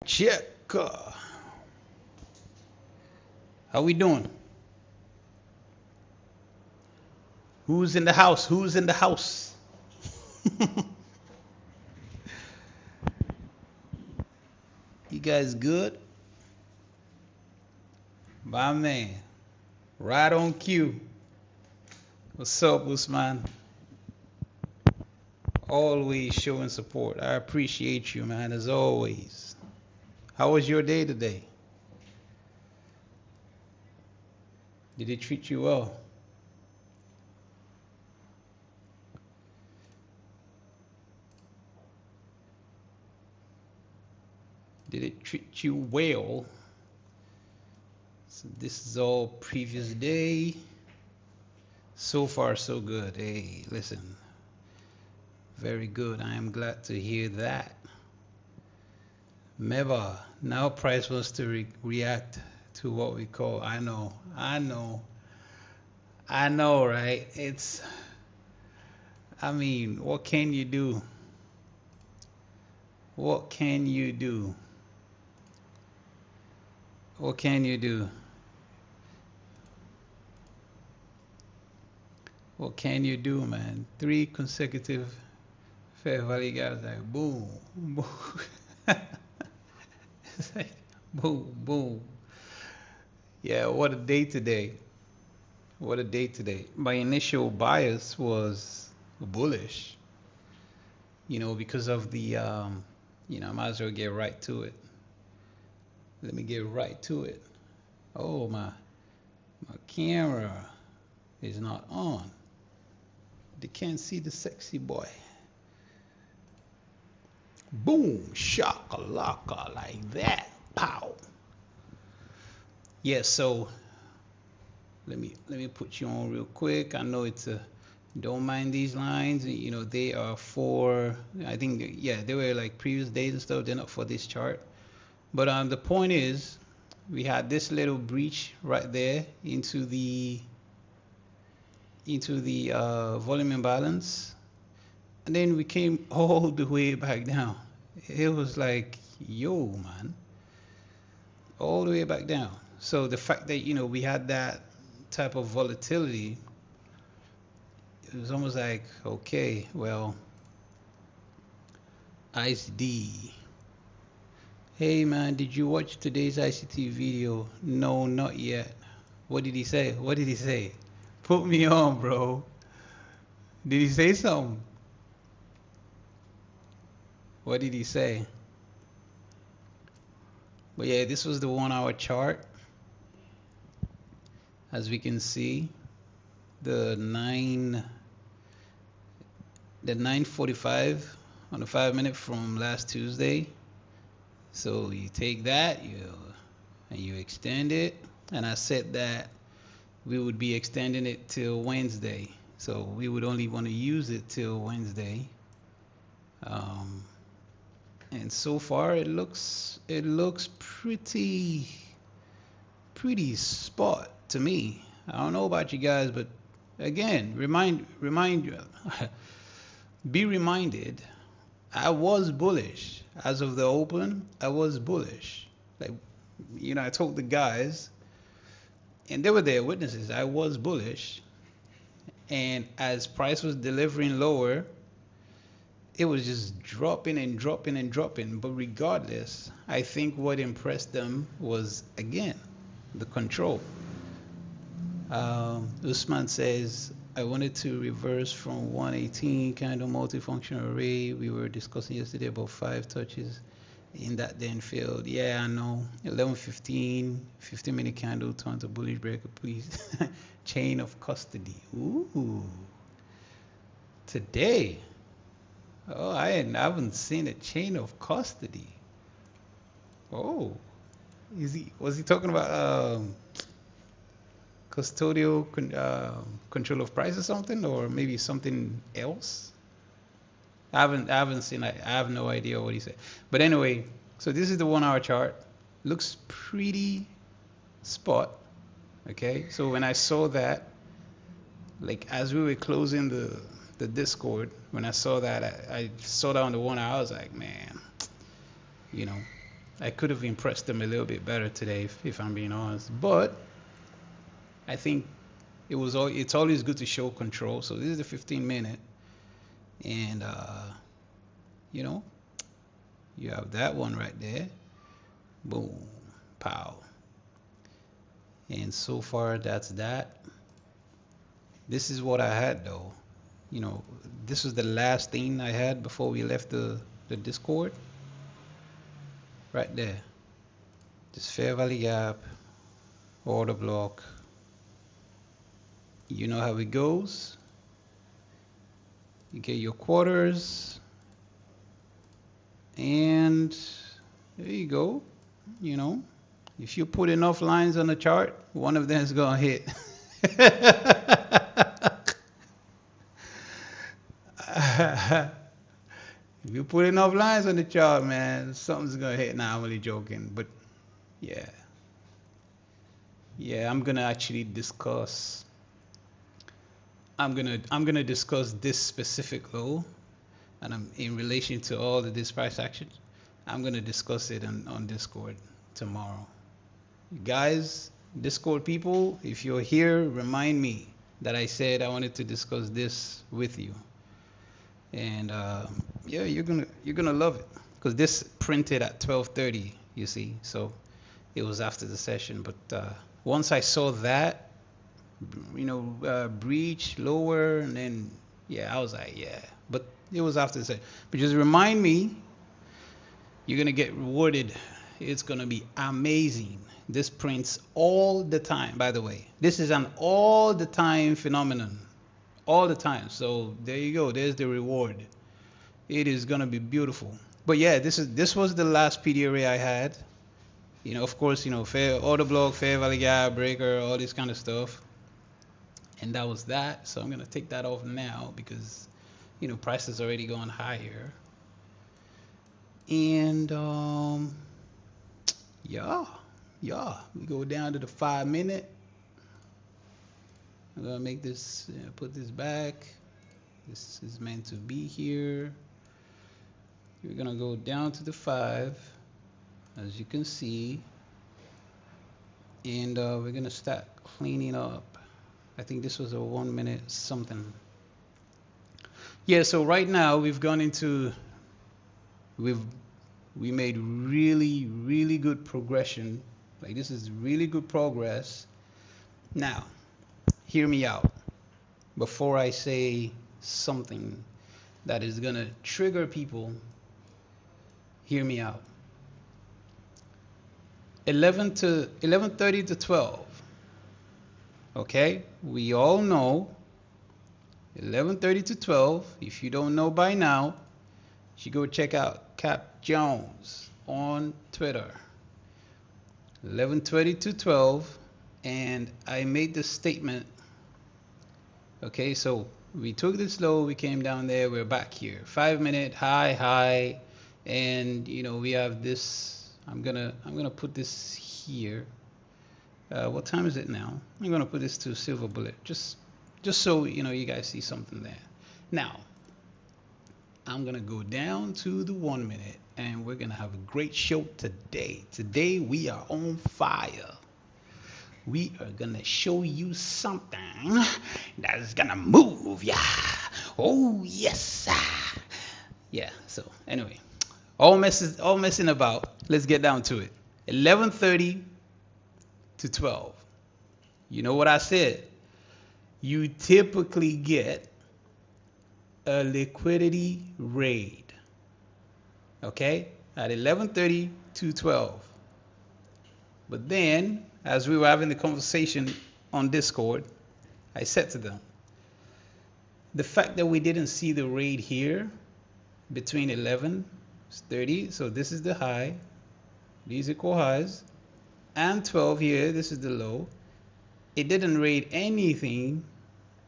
Check. How we doing? Who's in the house? Who's in the house? You guys good? My man. Right on cue. What's up, Usman? Always showing support. I appreciate you, man, as always. How was your day today? Did it treat you well? Did it treat you well? So this is all previous day. So far, so good. Hey, listen. Very good. I am glad to hear that. Meva, now price wants to react to what we call, I know, right? I mean, what can you do? What can you do? What can you do? What can you do, man? 3 consecutive fair value gaps, like boom, boom. It's like boom, boom. Yeah, what a day today. What a day today. My initial bias was bullish, because of the, I might as well get right to it. Let me get right to it. Oh, my camera is not on. They can't see the sexy boy. Boom, shakalaka, like that. Pow. Yeah, so let me put you on real quick. I know it's a, don't mind these lines. They are for, I think, yeah, they were like previous days and stuff. They're not for this chart. But the point is, we had this little breach right there into the volume imbalance, and then we came all the way back down. It was like, yo, man, all the way back down. So the fact that we had that type of volatility, it was almost like, okay, well, ICE D. Hey man, did you watch today's ICT video? No, not yet. What did he say? What did he say? Put me on, bro. Did he say something? What did he say? But yeah, this was the 1-hour chart. As we can see, the 9:45 on the 5-minute from last Tuesday. So you take that, and you extend it. And I said that we would be extending it till Wednesday. So we would only want to use it till Wednesday. And so far it looks pretty spot to me. I don't know about you guys, but again, remind you, be reminded, I was bullish as of the open. I was bullish. Like, I told the guys, and they were there witnesses. I was bullish, and as price was delivering lower, it was just dropping and dropping and dropping. But regardless, I think what impressed them was, again, the control. Usman says, I wanted to reverse from 118 kind of multifunction array. We were discussing yesterday about 5 touches in that then failed. Yeah, I know. 11:15, 15-minute candle turn to bullish breaker, please. Chain of custody. Ooh. Today. Oh, I haven't seen a chain of custody. Oh. Was he talking about custodial control of price or something, or maybe something else? I haven't seen. I have no idea what he said. But anyway, so this is the 1-hour chart. Looks pretty spot. Okay, so when I saw that, like as we were closing the Discord, when I saw that, I saw that on the 1 hour. I was like, man, I could have impressed them a little bit better today, if I'm being honest. But I think it's always good to show control. So this is the 15-minute, and you know, you have that one right there. Boom, pow. And so far, that's that. This is what I had though. This was the last thing I had before we left the Discord. Right there. This fair value gap, order block. You know how it goes. You get your quarters, and there you go. If you put enough lines on the chart, one of them is gonna hit. If you put enough lines on the chart, man, something's gonna hit. Nah, I'm only joking, but yeah, I'm gonna actually discuss. I'm gonna discuss this specific low, and I'm in relation to all of this price action. I'm gonna discuss it on Discord tomorrow. You guys, Discord people, if you're here, remind me that I said I wanted to discuss this with you. And yeah, you're gonna love it, because this printed at 12:30, you see, so it was after the session. But once I saw that, breach lower, and then yeah, I was like, yeah. But it was after the session. But just remind me, you're gonna get rewarded. It's gonna be amazing. This prints all the time, by the way. This is an all the time phenomenon. All the time. So there you go. There's the reward. It is gonna be beautiful. But yeah, this was the last PD array I had. Of course, fair order block, fair value gap, breaker, all this kind of stuff. And that was that. So I'm gonna take that off now because price is already going higher. And yeah, we go down to the 5-minute. I'm gonna make this, put this back. This is meant to be here. We're gonna go down to the 5, as you can see, and we're gonna start cleaning up. I think this was a 1-minute something. Yeah, so right now we've gone into, we made really good progression. Like, this is really good progress. Now, hear me out before I say something that is gonna trigger people. Hear me out. 11:30 to 12. Okay, we all know 11:30 to 12. If you don't know by now, you should go check out Cap Jones on Twitter. 11:30 to 12, and I made the statement. Okay, so we took this low, we came down there, we're back here. 5-minute high, and we have this. I'm gonna put this here. What time is it now? I'm gonna put this to silver bullet, just so you guys see something there. Now, I'm gonna go down to the 1-minute, and we're gonna have a great show today. Today we are on fire. We are gonna show you something that is gonna move ya. Oh yes. Yeah. So anyway, all messing about. Let's get down to it. 11:30 to 12. You know what I said? You typically get a liquidity raid. Okay, at 11:30 to 12. But then, as we were having the conversation on Discord, I said to them, the fact that we didn't see the raid here between 11:30, so this is the high, these equal highs, and 12 here, this is the low. It didn't raid anything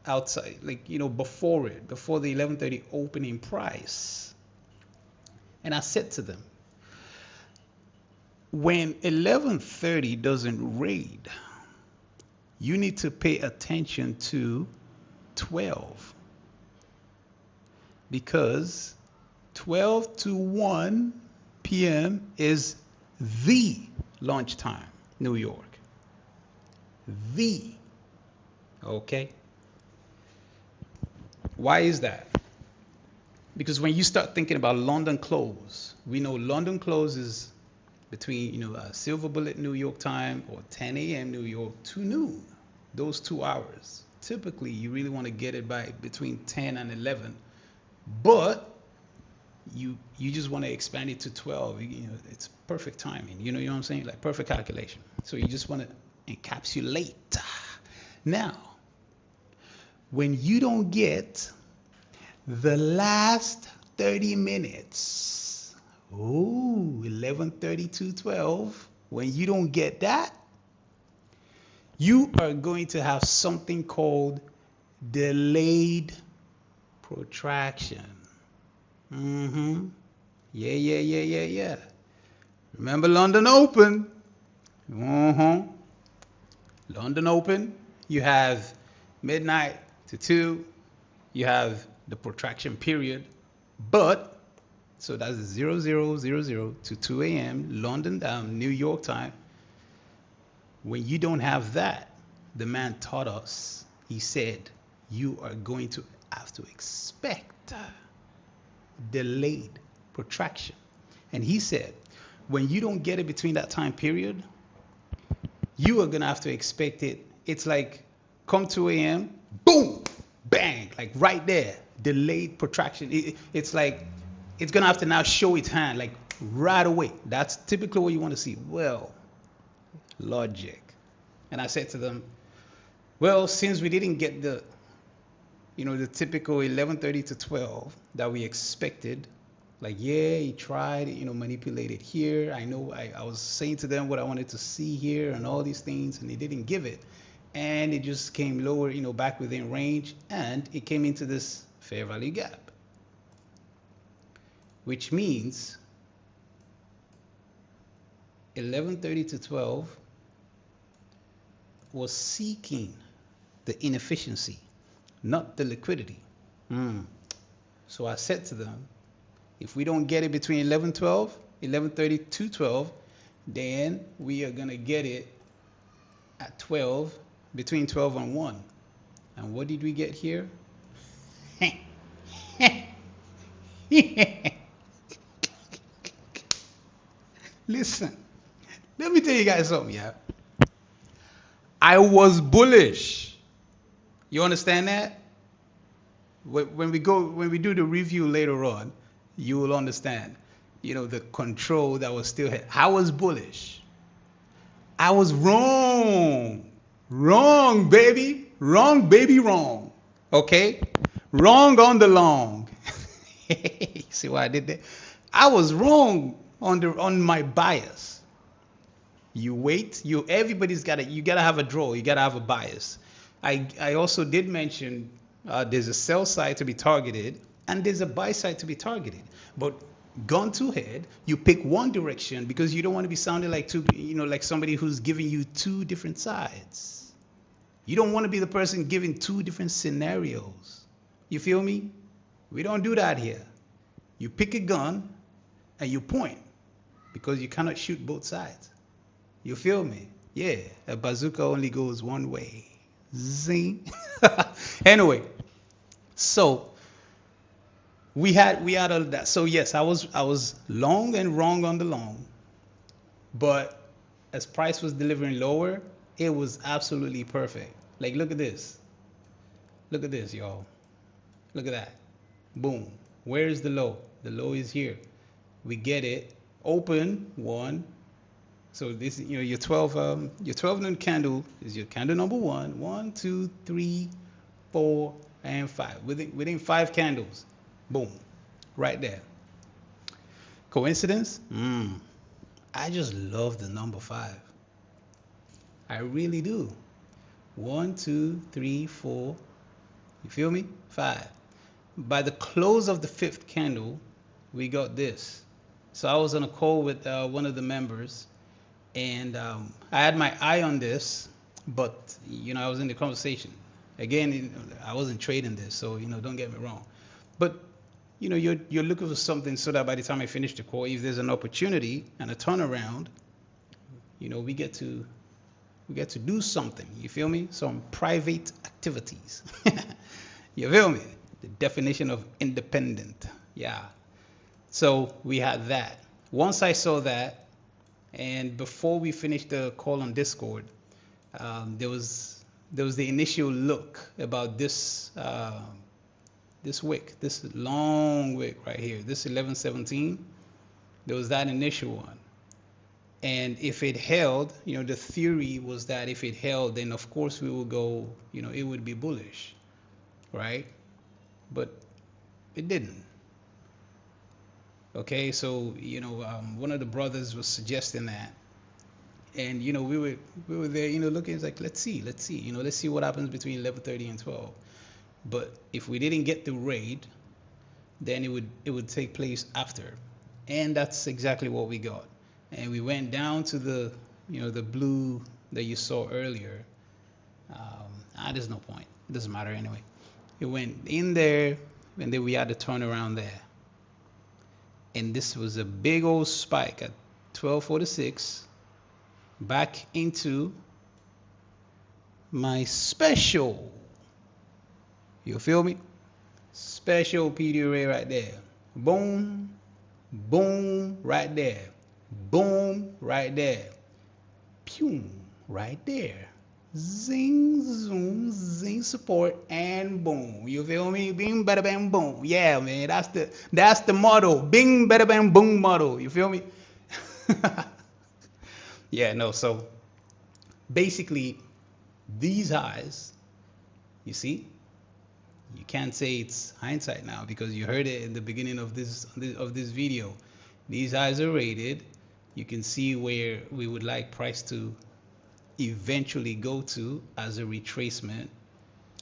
outside, like, before the 11:30 opening price. And I said to them, when 11:30 doesn't raid, you need to pay attention to 12, because 12 to 1 p.m. is the launch time, New York. The. Okay. Why is that? Because when you start thinking about London close, we know London close is between, silver bullet New York time or 10 a.m. New York to noon. Those 2 hours. Typically, you really want to get it by between 10 and 11. But you just want to expand it to 12. It's perfect timing. You know what I'm saying? Like perfect calculation. So you just want to encapsulate. Now, when you don't get the last 30 minutes, 11:30 to 12, when you don't get that, you are going to have something called delayed protraction. Yeah. Remember London Open? London Open, you have midnight to 2, you have the protraction period, but, so that's 00:00 to 2 a.m. London, New York time. When you don't have that, the man taught us, he said, you are going to have to expect delayed protraction. And he said, when you don't get it between that time period, you are going to have to expect it. It's like come 2 a.m., boom, bang, like right there, delayed protraction. It's like it's going to have to now show its hand, like right away. That's typically what you want to see. Well, logic. And I said to them, well, since we didn't get the typical 11:30 to 12 that we expected, like, yeah, he tried, manipulated here. I know I was saying to them what I wanted to see here and all these things, and they didn't give it. And it just came lower, back within range, and it came into this fair value gap, which means 11:30 to 12 was seeking the inefficiency, not the liquidity. So I said to them, if we don't get it between 11:30 to 12, then we are going to get it at 12, between 12 and 1. And what did we get here? Listen, let me tell you guys something, yeah. I was bullish. You understand that? When we do the review later on, you will understand, the control that was still here. I was bullish. I was wrong. Wrong, baby. Wrong, baby, wrong. Okay? Wrong on the long. You see why I did that? I was wrong on my bias. You wait. Everybody's you gotta have a draw. You gotta have a bias. I also did mention there's a sell side to be targeted and there's a buy side to be targeted. But gun to head, you pick one direction because you don't want to be sounding like like somebody who's giving you two different sides. You don't want to be the person giving two different scenarios. You feel me? We don't do that here. You pick a gun and you point because you cannot shoot both sides. You feel me? Yeah, a bazooka only goes one way. Zing. Anyway, so we had all of that. So yes, I was long and wrong on the long, but as price was delivering lower, it was absolutely perfect. Like, look at this. Look at this, y'all. Look at that. Boom. Where is the low? The low is here. We get it. Open one. So this, your 12 noon candle is your candle number 1. 1, 2, 3, 4, and 5. Within 5 candles. Boom. Right there. Coincidence? I just love the number 5. I really do. 1, 2, 3, 4. You feel me? 5. By the close of the 5th candle, we got this. So I was on a call with one of the members, and I had my eye on this, but I was in the conversation. Again, I wasn't trading this, so don't get me wrong. But you're looking for something so that by the time I finish the call, if there's an opportunity and a turnaround, we get to do something. You feel me? Some private activities. You feel me? The definition of independent. Yeah. So we had that. Once I saw that, and before we finished the call on Discord, there was the initial look about this wick, this long wick right here, this 1117. There was that initial one. And if it held, the theory was that if it held, then of course we will go, it would be bullish, right? But it didn't. Okay, so one of the brothers was suggesting that, and we were there, looking. It's like, let's see, let's see what happens between 11:30 and 12. But if we didn't get the raid, then it would take place after, and that's exactly what we got. And we went down to the the blue that you saw earlier. There's no point. It doesn't matter anyway. It went in there, and then we had to turn around there. And this was a big old spike at 12:46 back into my special. You feel me? Special PD array right there. Boom, boom, right there. Boom, right there. Pew, right there. Zing, zoom, zing, support, and boom. You feel me? Bing, bada, bang, boom. Yeah, man, that's the motto. Bing, bada, bang, boom motto. You feel me? Yeah, no. So basically, these highs, you see, you can't say it's hindsight now because you heard it in the beginning of this video. These highs are rated. You can see where we would like price to eventually go to as a retracement.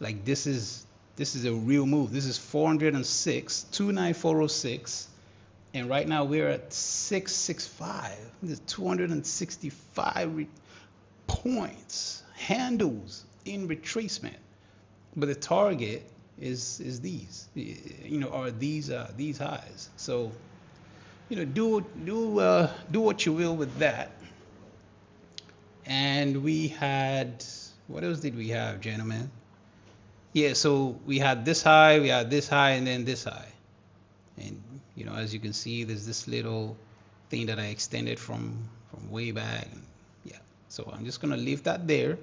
Like this is a real move. This is 406, 29406, and right now we're at 665. This is 265 points, handles in retracement. But the target is these, are these highs. So do what you will with that. And we had, what else did we have, gentlemen? Yeah, so we had this high, and then this high. And as you can see, there's this little thing that I extended from way back. Yeah, so I'm just gonna leave that there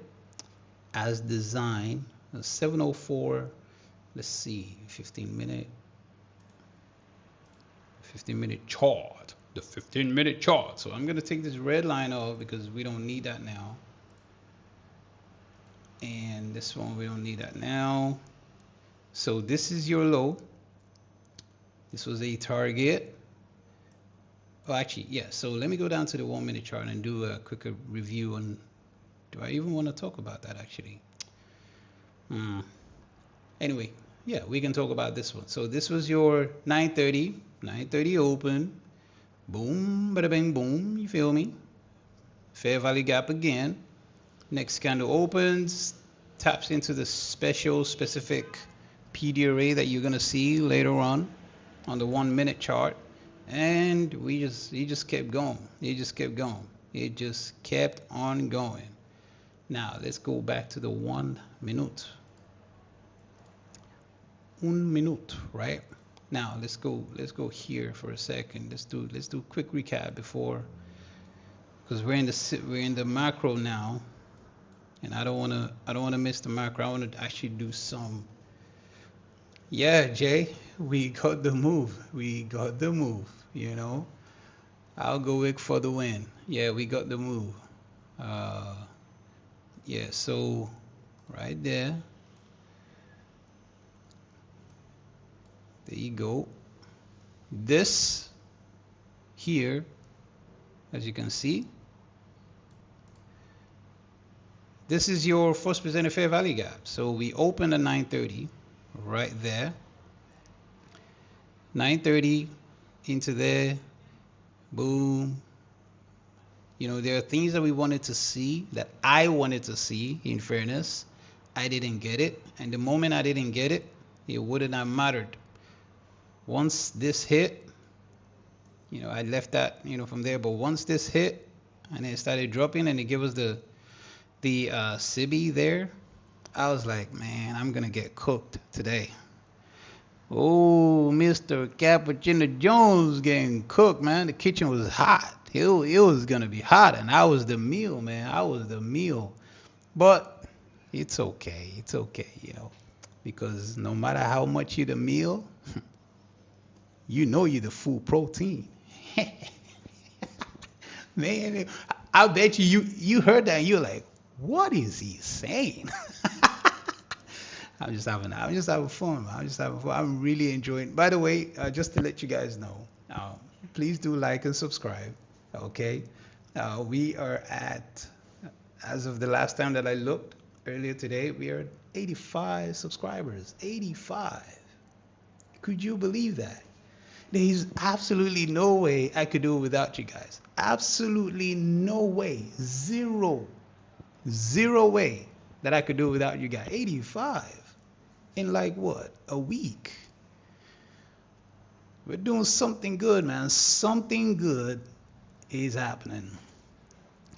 as design. 704. Let's see, 15-minute chart. The 15-minute chart. So I'm gonna take this red line off because we don't need that now. And this one, we don't need that now. So this is your low. This was a target. Oh, actually, yeah. So let me go down to the 1-minute chart and do a quicker review on. Do I even want to talk about that actually? Anyway, yeah, we can talk about this one. So this was your 930 open. Boom, bada bang, boom. You feel me? Fair value gap again. Next candle opens, taps into the specific PD array that you're gonna see later on the 1-minute chart, and he just kept going. It just kept on going. Now let's go back to the 1 minute. 1 minute, right? Now let's go here for a second. Let's do a quick recap before, because we're in the macro now, and I don't wanna miss the macro. I want to actually do some. Yeah, Jay, we got the move. Algowick for the win. Yeah, we got the move. Yeah, so right there. There you go. This here, as you can see, this is your first presented fair value gap. So we opened at 930 right there. 930 into there. Boom. There are things that we wanted to see, that I wanted to see, in fairness. I didn't get it. And the moment I didn't get it, it wouldn't have mattered. Once this hit, I left that, from there. But once this hit and it started dropping and it gave us the CB there, I was like, man, I'm gonna get cooked today. Oh, Mr. Cappuccino Jones getting cooked, man. The kitchen was hot. It was gonna be hot, and I was the meal, man. I was the meal. But it's okay. It's okay, because no matter how much you the meal, you're the full protein. Man, I bet you heard that and you're like, what is he saying? I'm just having fun. I'm really enjoying. By the way, just to let you guys know, please do like and subscribe. Okay, we are at, as of the last time that I looked earlier today, we are at 85 subscribers. 85. Could you believe that? There's absolutely no way I could do it without you guys. Absolutely no way. Zero way that I could do it without you guys. 85 in like what? A week. We're doing something good, man. Something good is happening.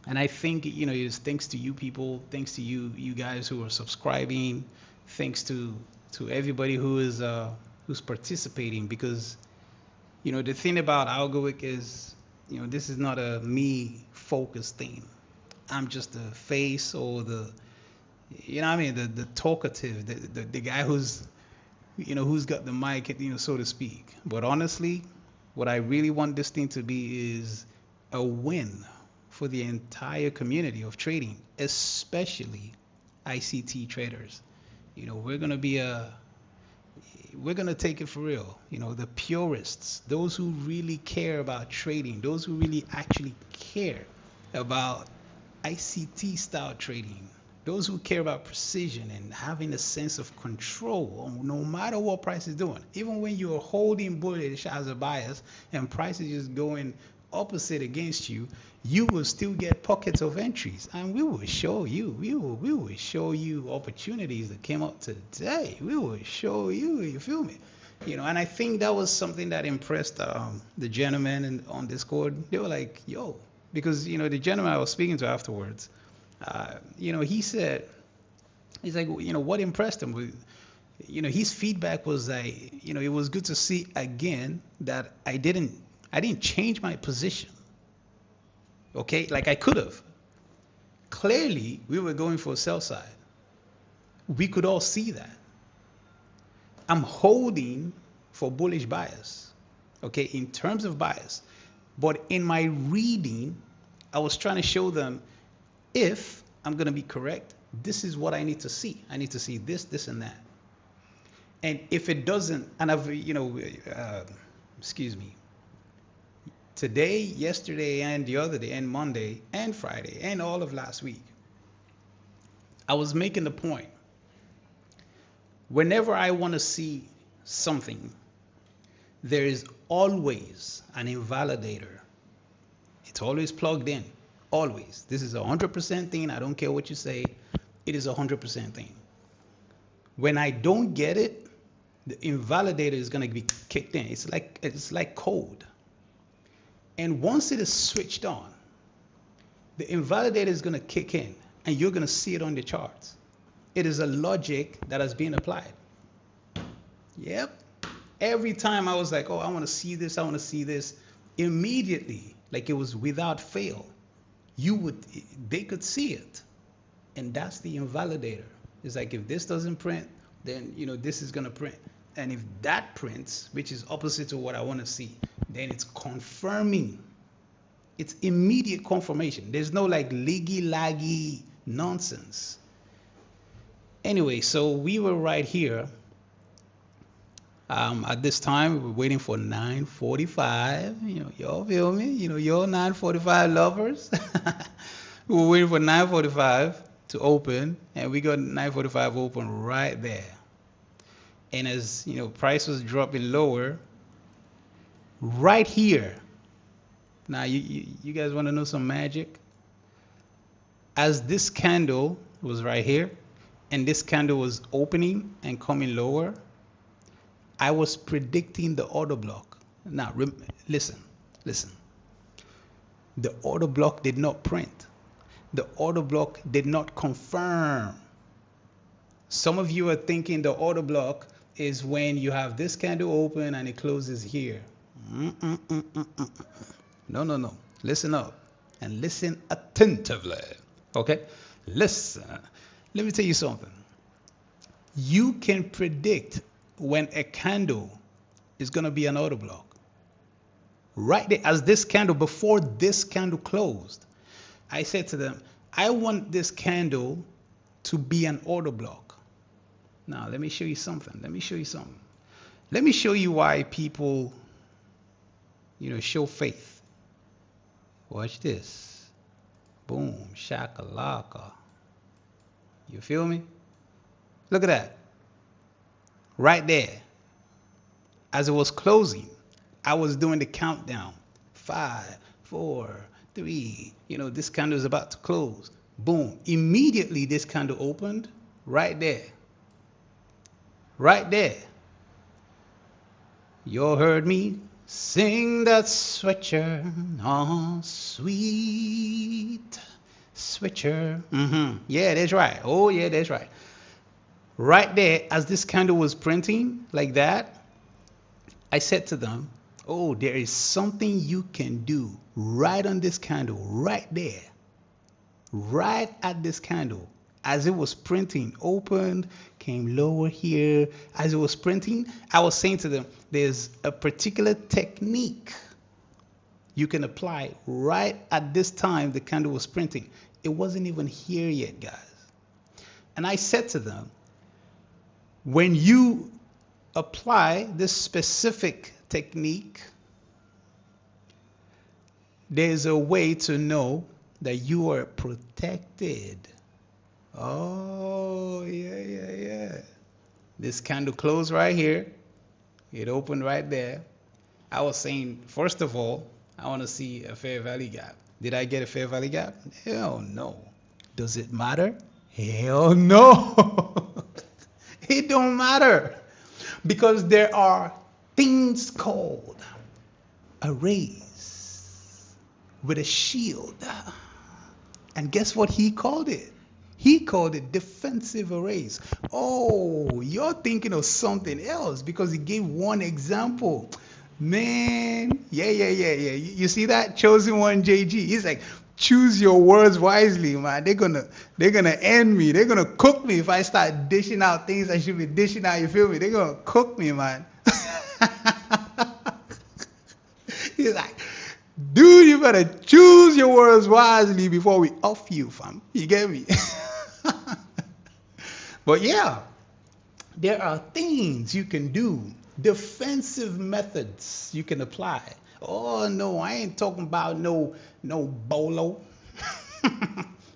And I think, it's thanks to you people, thanks to you guys who are subscribing, thanks to everybody who is who's participating, because the thing about Algowick is, this is not a me focused thing. I'm just the face, or the the talkative, the guy who's got the mic, so to speak. But honestly, what I really want this thing to be is a win for the entire community of trading, especially ICT traders. We're gonna take it for real. The purists, those who really care about trading, those who really actually care about ICT style trading, those who care about precision and having a sense of control no matter what price is doing. Even when you're holding bullish as a bias and price is just going opposite against you, you will still get pockets of entries, and we will show you. We will show you opportunities that came up today. We will show you. You feel me? And I think that was something that impressed the gentleman on Discord. They were like, "Yo," because the gentleman I was speaking to afterwards, he said, he's like, what impressed him was, his feedback was like, it was good to see again that I didn't change my position. Okay, like I could have. Clearly, we were going for a sell side. We could all see that. I'm holding for bullish bias, okay, in terms of bias. But in my reading, I was trying to show them, if I'm going to be correct, this is what I need to see. I need to see this, this, and that. And if it doesn't, and I've, excuse me, today, yesterday, and the other day, and Monday, and Friday, and all of last week, I was making the point. Whenever I want to see something, there is always an invalidator. It's always plugged in. Always. This is a 100% thing. I don't care what you say. It is a 100% thing. When I don't get it, the invalidator is going to be kicked in. It's like code. And once it is switched on, the invalidator is going to kick in, and you're going to see it on the charts. It is a logic that has been applied. Yep. Every time I was like, oh, I want to see this, I want to see this, immediately, like it was without fail, they could see it. And that's the invalidator. It's like, if this doesn't print, then this is going to print. And if that prints, which is opposite to what I want to see, then it's confirming. It's immediate confirmation. There's no like liggy-laggy nonsense. Anyway, so we were right here. At this time, we were waiting for 9:45. Y'all feel me? Y'all 9:45 lovers. We were waiting for 9:45 to open, and we got 9:45 open right there. And as price was dropping lower, right here. Now, you guys want to know some magic? As this candle was right here, and this candle was opening and coming lower, I was predicting the order block. Now, listen. The order block did not print. The order block did not confirm. Some of you are thinking the order block is when you have this candle open and it closes here. No. Listen up and listen attentively. Okay? Listen. Let me tell you something. You can predict when a candle is going to be an order block. Right there, as this candle, before this candle closed, I said to them, I want this candle to be an order block. Now, let me show you something. Let me show you why people, show faith. Watch this. Boom, shakalaka. You feel me? Look at that. Right there. As it was closing, I was doing the countdown. 5, 4, 3. This candle is about to close. Boom. Immediately this candle opened right there. Right there. You all heard me sing that switcher. Oh, sweet switcher. Yeah, that's right. Oh, yeah, that's right. Right there, as this candle was printing like that, I said to them, oh, there is something you can do right on this candle, right there, right at this candle. As it was printing, opened, came lower here. As it was printing, I was saying to them, there's a particular technique you can apply right at this time the candle was printing. It wasn't even here yet, guys. And I said to them, when you apply this specific technique, there's a way to know that you are protected. Oh, yeah. This candle closed right here. It opened right there. I was saying, first of all, I want to see a fair value gap. Did I get a fair value gap? Hell no. Does it matter? Hell no. It don't matter. Because there are things called arrays with a shield. And guess what he called it? He called it defensive arrays. Oh, you're thinking of something else because he gave one example. Man, yeah. You see that? Chosen One JG. He's like, choose your words wisely, man. They're gonna end me. They're gonna cook me if I start dishing out things I should be dishing out. You feel me? They're gonna cook me, man. He's like, dude, you better choose your words wisely before we off you, fam. You get me? But yeah, there are things you can do, defensive methods you can apply. Oh no, I ain't talking about no bolo.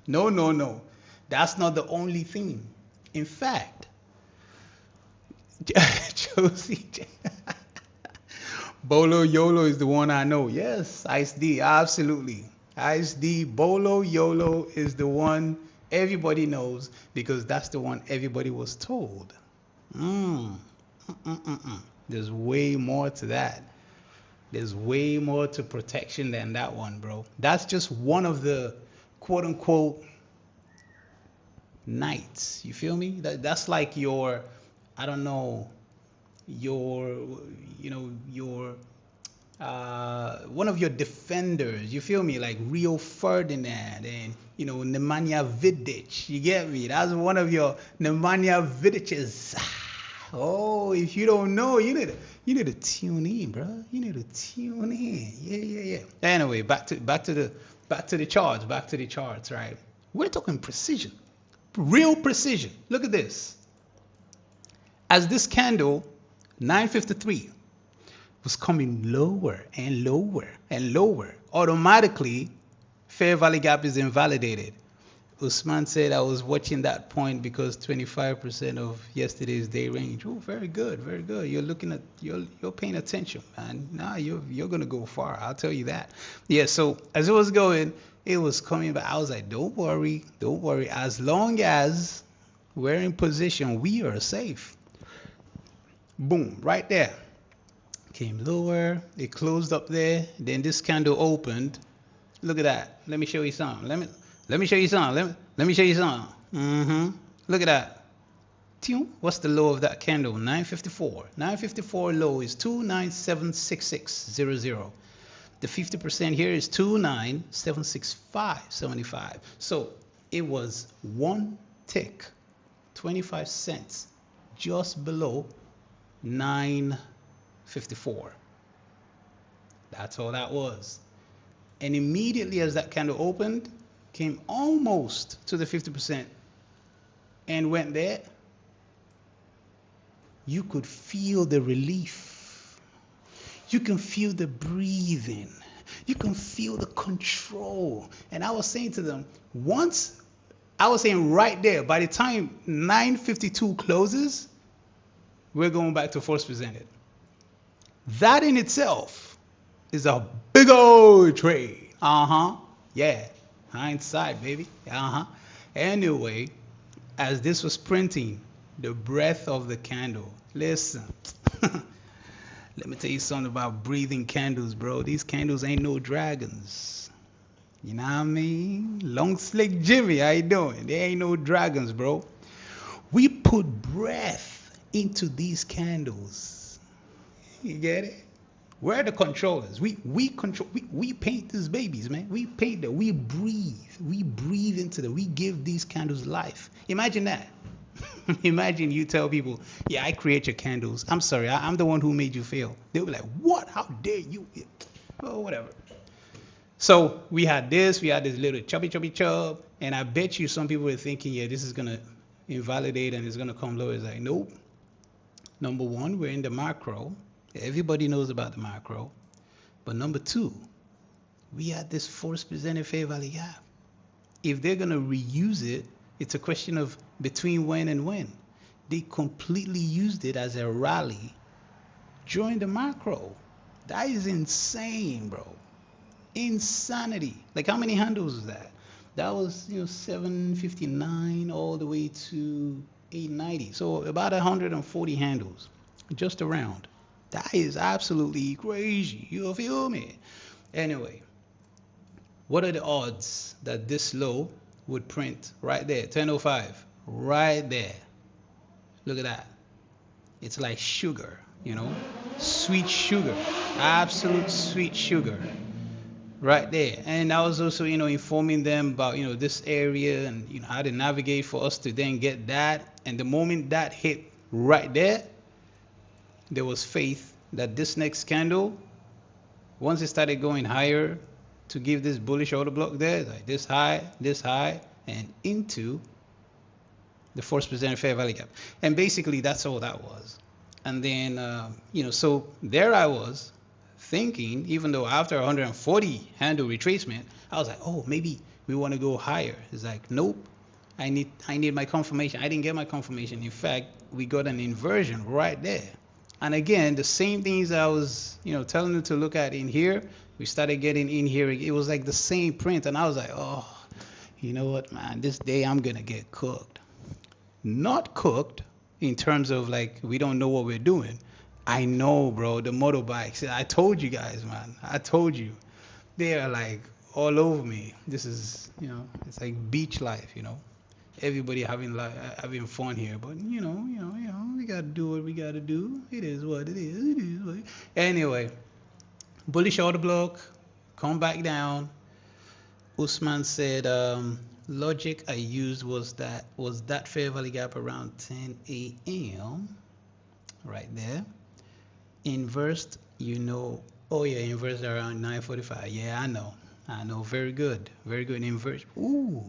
No. That's not the only thing. In fact, Josie, Bolo YOLO is the one I know. Yes, Ice D, absolutely. Ice D, Bolo YOLO is the one everybody knows because that's the one everybody was told. There's way more to that. There's way more to protection than that one, bro. That's just one of the quote unquote nights. You feel me? That's like your, I don't know, your one of your defenders. You feel me? Like Rio Ferdinand and Nemanja Vidic. You get me? That's one of your Nemanja Vidiches. Oh, if you don't know, you need to tune in, bro. You need to tune in. Yeah. Anyway, back to the charts, right? We're talking precision. Real precision. Look at this. As this candle 953 was coming lower and lower and lower, automatically fair value gap is invalidated. Usman said I was watching that point because 25% of yesterday's day range. Oh, very good. You're looking at you're paying attention, man. Nah, you're gonna go far. I'll tell you that. Yeah. So as it was going, it was coming back. I was like, don't worry. As long as we're in position, we are safe. Boom, right there. Came lower, it closed up there, then this candle opened. Look at that. Let me show you something. Let me show you something. Let me show you something. Look at that. What's the low of that candle? 954. 954 low is 29766.00. The 50% here is 29765.75. So it was one tick, 25 cents, just below 954. That's all that was. And immediately as that candle opened, came almost to the 50% and went there. You could feel the relief. You can feel the breathing. You can feel the control. And I was saying to them, right there, by the time 9:52 closes, we're going back to force presented. That in itself is a big old trade. Yeah. Hindsight, baby. Anyway, as this was printing, the breath of the candle. Listen. Let me tell you something about breathing candles, bro. These candles ain't no dragons. You know what I mean? Long Slick Jimmy, how you doing? They ain't no dragons, bro. We put breath into these candles. You get it? We're the controllers. We paint these babies, man. We paint them. We breathe into them. We give these candles life. Imagine that. Imagine you tell people, yeah, I create your candles. I'm sorry, I'm the one who made you fail. They'll be like, what? How dare you? Oh, whatever. So we had this little chubby chub, and I bet you some people were thinking, yeah, this is gonna invalidate and it's gonna come low. It's like, nope. Number one, we're in the macro. Everybody knows about the macro. But number two, we had this force presented fair value gap. If they're gonna reuse it, it's a question of between when and when. They completely used it as a rally during the macro. That is insane, bro. Insanity. Like, how many handles was that? That was 759 all the way to 890. So about 140 handles just around. That is absolutely crazy. You feel me? Anyway, what are the odds that this low would print right there? 1005, right there. Look at that. It's like sugar, sweet sugar, absolute sweet sugar. Right there. And I was also, informing them about, this area and, how to navigate for us to then get that. And the moment that hit right there, there was faith that this next candle, once it started going higher to give this bullish order block there, like this high, and into the force presented fair value gap. And basically that's all that was. And then, so there I was, thinking, even though after 140 handle retracement, I was like, oh, maybe we want to go higher. It's like, nope, I need my confirmation. I didn't get my confirmation. In fact, we got an inversion right there. And again, the same things I was, telling them to look at in here, we started getting in here. It was like the same print. And I was like, oh, you know what, man, this day I'm going to get cooked. Not cooked in terms of like, we don't know what we're doing. I know, bro, the motorbikes. I told you guys, man. I told you. They are like all over me. This is, it's like beach life, Everybody having fun here, but we gotta do what we gotta do. It is what it is. It is what it is. Anyway, bullish order block, come back down. Usman said, logic I used was that fair value gap around 10 a.m. right there. Inversed, oh yeah, inversed around 9:45. Yeah, I know. Very good inverse. Ooh,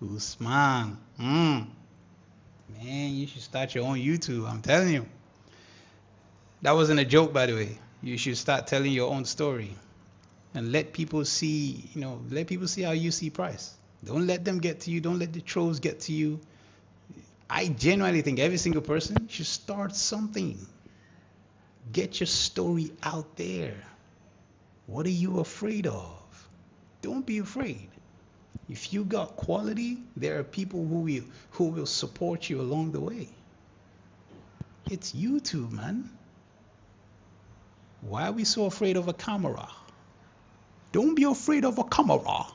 Usman. Man, you should start your own YouTube. I'm telling you. That wasn't a joke, by the way. You should start telling your own story, and let people see. Let people see how you see price. Don't let them get to you. Don't let the trolls get to you. I genuinely think every single person should start something. Get your story out there. What are you afraid of? Don't be afraid. If you got quality, there are people who will support you along the way. It's YouTube, man. Why are we so afraid of a camera? Don't be afraid of a camera.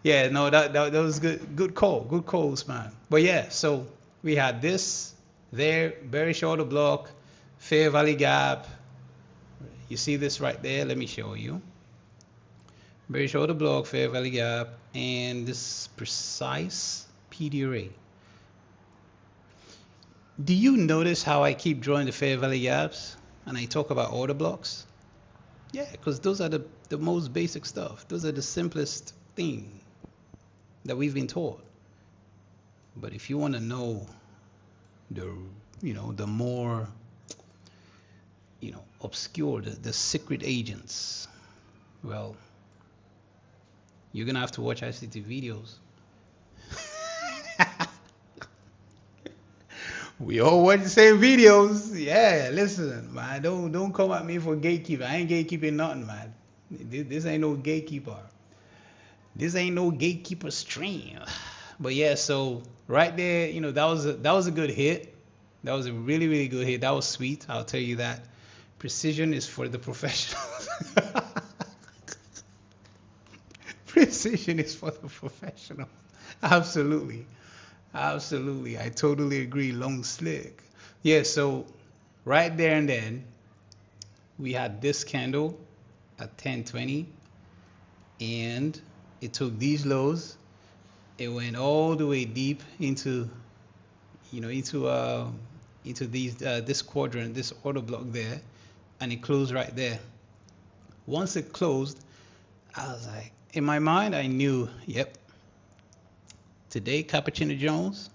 Yeah, no, that was good. Good call. Good calls, man. But yeah, so we had this there, very short block, fair value gap. You see this right there? Let me show you. Very short block, fair value gap, and this precise PD array. Do you notice how I keep drawing the fair value gaps and I talk about order blocks? Yeah, because those are the most basic stuff. Those are the simplest thing that we've been taught. But if you want to know the, the more, obscure, the secret agents, well, you're going to have to watch ICT videos. We all watch the same videos. Yeah, listen, man. Don't come at me for gatekeeper. I ain't gatekeeping nothing, man. This ain't no gatekeeper. This ain't no gatekeeper stream. But yeah, so right there, that was a good hit. That was a really, really good hit. That was sweet. I'll tell you that. Precision is for the professionals. Precision is for the professionals. Absolutely. Absolutely. I totally agree. Long slick. Yeah, so right there and then we had this candle at 1020 and it took these lows. It went all the way deep into these this quadrant, this order block there, and it closed right there. Once it closed, I was like, in my mind, I knew, yep, today, Cappuccino Jones,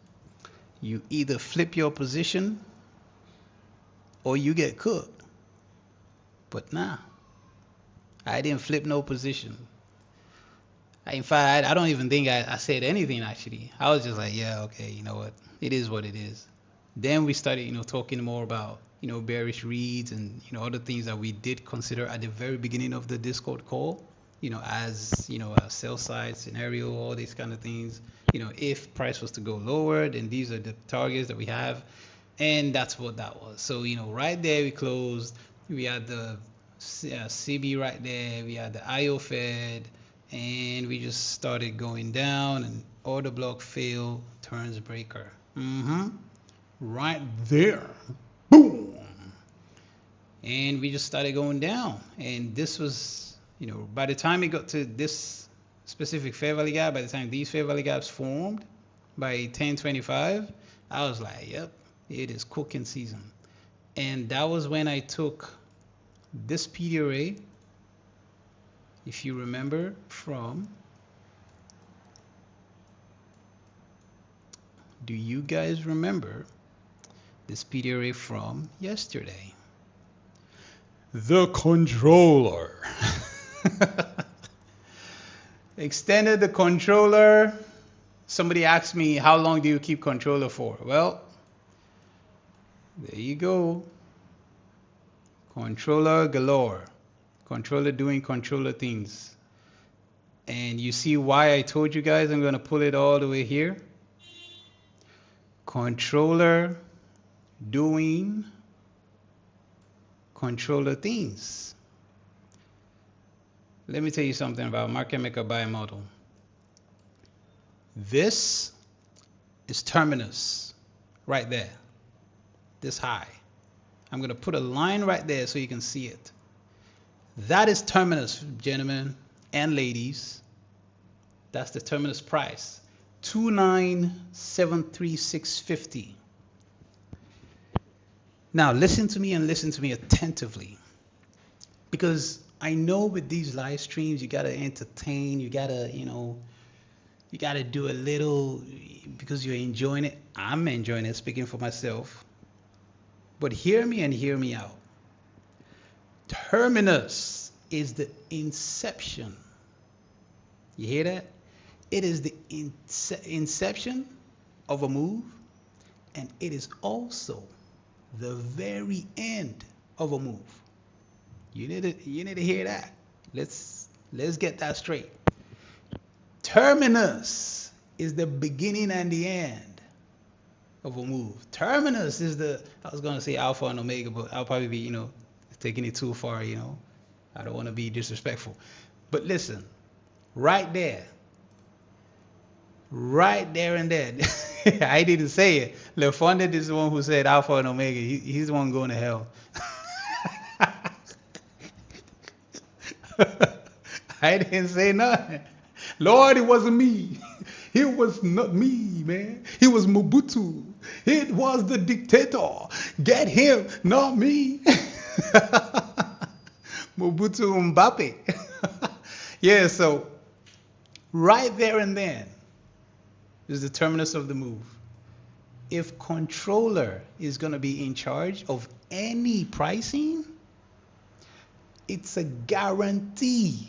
you either flip your position or you get cooked. But nah, I didn't flip no position. In fact, I don't even think I said anything actually. I was just like, yeah, okay, you know what? It is what it is. Then we started, talking more about, bearish reads and, other things that we did consider at the very beginning of the Discord call, as, a sell side scenario, all these kind of things. If price was to go lower, then these are the targets that we have. And that's what that was. So, right there we closed. We had the CB right there. We had the IO Fed. And we just started going down and order block fail, turns breaker. Right there. Boom. And we just started going down. And this was, by the time it got to this specific fair value gap, by the time these fair value gaps formed by 1025, I was like, yep, it is cooking season. And that was when I took this PD array, if you remember from, do you guys remember this PD array from yesterday? The controller. Extended the controller. Somebody asked me, how long do you keep controller for? Well, there you go. Controller galore. Controller doing controller things. And you see why I told you guys I'm going to pull it all the way here? Controller doing controller things. Let me tell you something about market maker buy model. This is terminus right there, this high. I'm going to put a line right there so you can see it. That is terminus, gentlemen and ladies. That's the terminus price, 29,736.50. Now listen to me and listen to me attentively, because I know with these live streams you gotta entertain, you gotta you gotta do a little because you're enjoying it. I'm enjoying it, speaking for myself. But hear me and hear me out. Terminus is the inception. You hear that? It is the inception of a move, and it is also the very end of a move. You need to hear that. Let's get that straight. Terminus is the beginning and the end of a move. Terminus is the, I was going to say alpha and omega, but I'll probably be, taking it too far, I don't want to be disrespectful. But listen, right there and then, I didn't say it. LeFonded is the one who said alpha and omega. He's the one going to hell. I didn't say nothing. Lord, it wasn't me. It was not me, man. It was Mobutu. It was the dictator. Get him, not me. Mobutu Mbappe. Yeah, so right there and then is the terminus of the move. If controller is going to be in charge of any pricing, it's a guarantee.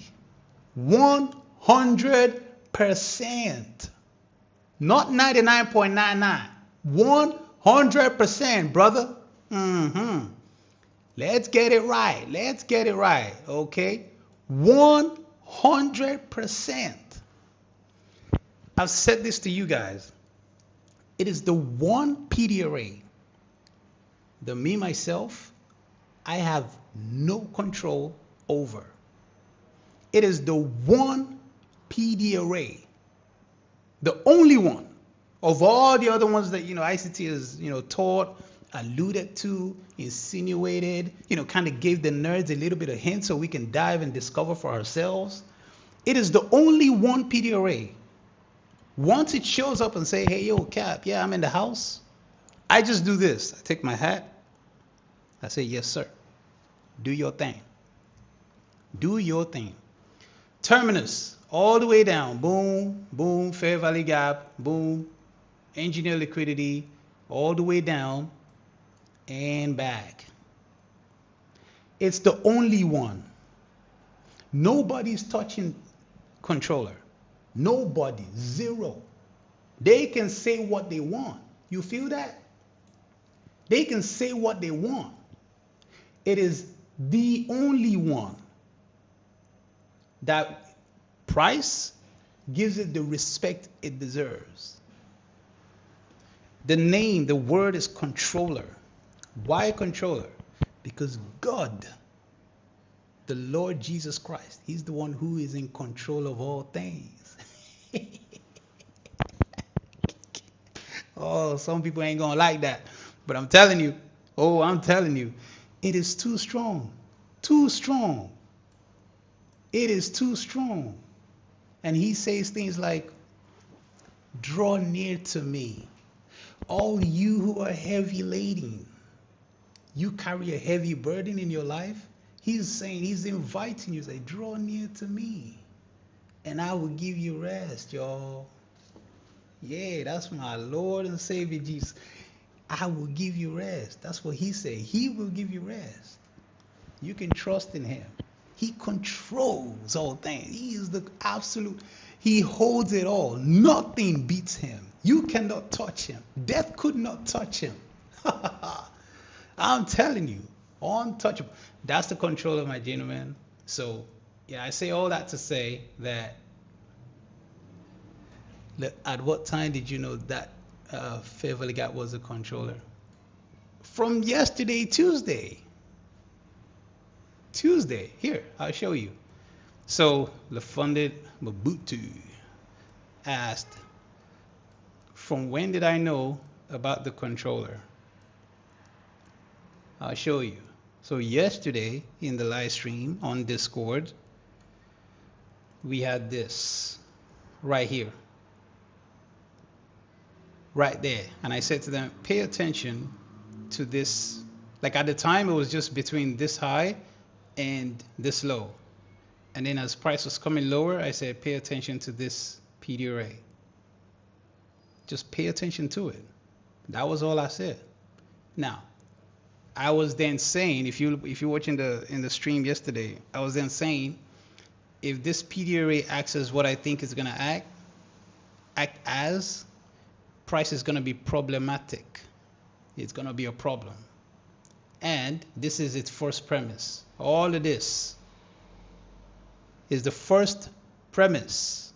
100%. Not 99.99. 100%, brother. Let's get it right. Let's get it right. Okay? 100%. I've said this to you guys. It is the one PD array that me, myself, I have no control over. It is the one PD array. The only one of all the other ones that, ICT has, taught, alluded to, insinuated, kind of gave the nerds a little bit of hint so we can dive and discover for ourselves. It is the only one PD array. Once it shows up and say, hey, yo, Cap, yeah, I'm in the house. I just do this. I take my hat. I say, yes, sir. Do your thing. Do your thing. Terminus, all the way down. Boom, boom, fair value gap, boom. Engineer liquidity, all the way down and back. It's the only one. Nobody's touching controller. Nobody. Zero. They can say what they want. You feel that? They can say what they want. It is the only one that price gives it the respect it deserves. The name, the word is controller. Why controller? Because God, the Lord Jesus Christ, he's the one who is in control of all things. Oh, some people ain't gonna like that. But I'm telling you, it is too strong. Too strong. It is too strong. And he says things like, draw near to me, all you who are heavy laden. You carry a heavy burden in your life. He's saying, he's inviting you, say, draw near to me, and I will give you rest, y'all. Yeah, that's my Lord and Savior Jesus. I will give you rest. That's what he said. He will give you rest. You can trust in him. He controls all things. He is the absolute. He holds it all. Nothing beats him. You cannot touch him. Death could not touch him. I'm telling you, untouchable. That's the controller, my gentleman. So, yeah, I say all that to say that at what time did you know that fair value gap was a controller? From yesterday, Tuesday. Here, I'll show you. So, LeFonded Mobutu asked, from when did I know about the controller? I'll show you. So yesterday in the live stream on Discord, we had this right here, right there. And I said to them, pay attention to this. Like at the time, it was just between this high and this low. And then as price was coming lower, I said, pay attention to this PD array. Just pay attention to it. That was all I said. Now, I was then saying, if you're watching in the stream yesterday, I was then saying, if this PD array acts as what I think is going to act as, price is going to be problematic. It's going to be a problem. And this is its first premise. All of this is the first premise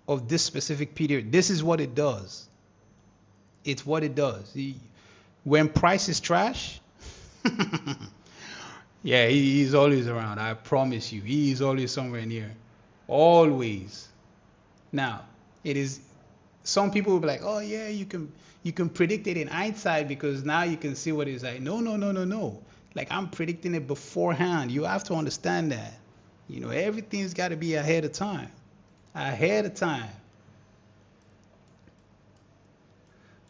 of this specific PD array. This is what it does. It's what it does. When price is trash, yeah, he's always around. I promise you, he's always somewhere near. Always. Now, it is. Some people will be like, "Oh yeah, you can predict it in hindsight because now you can see what it's like." No, no, no, no, no. Like I'm predicting it beforehand. You have to understand that. Everything's got to be ahead of time. Ahead of time.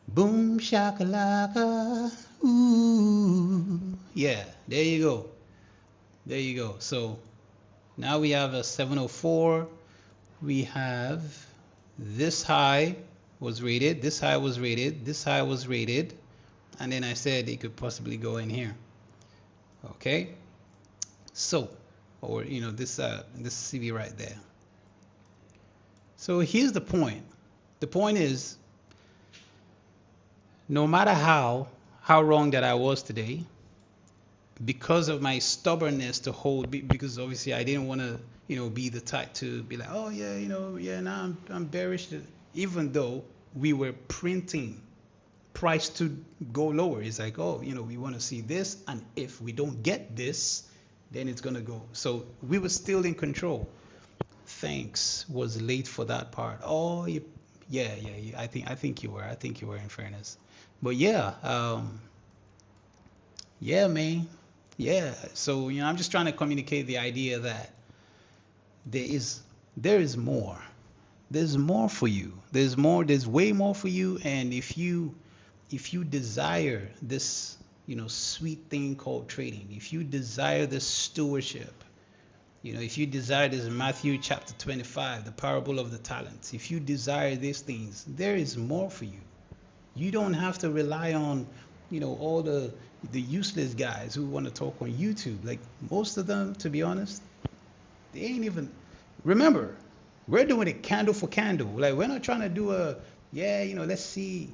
Boom shakalaka. Ooh. Yeah, there you go. There you go. So now we have a 704. We have this high was rated, this high was rated, this high was rated, and then I said it could possibly go in here. Okay? So, or this CV right there. So here's the point. The point is, no matter how wrong that I was today, because of my stubbornness to hold, because obviously I didn't want to, be the type to be like, oh yeah, now I'm bearish, even though we were printing price to go lower. It's like, oh, we want to see this, and if we don't get this, then it's gonna go. So we were still in control. Thanks was late for that part. Oh, yeah. I think you were. I think you were, in fairness. But yeah, yeah, man. Yeah. So I'm just trying to communicate the idea that there is more. There's more for you. There's more. There's way more for you. And if you desire this, sweet thing called trading, if you desire this stewardship, if you desire this Matthew chapter 25, the parable of the talents, if you desire these things, there is more for you. You don't have to rely on, all the useless guys who want to talk on YouTube. Like most of them, to be honest, they ain't even. Remember, we're doing it candle for candle. Like we're not trying to do let's see.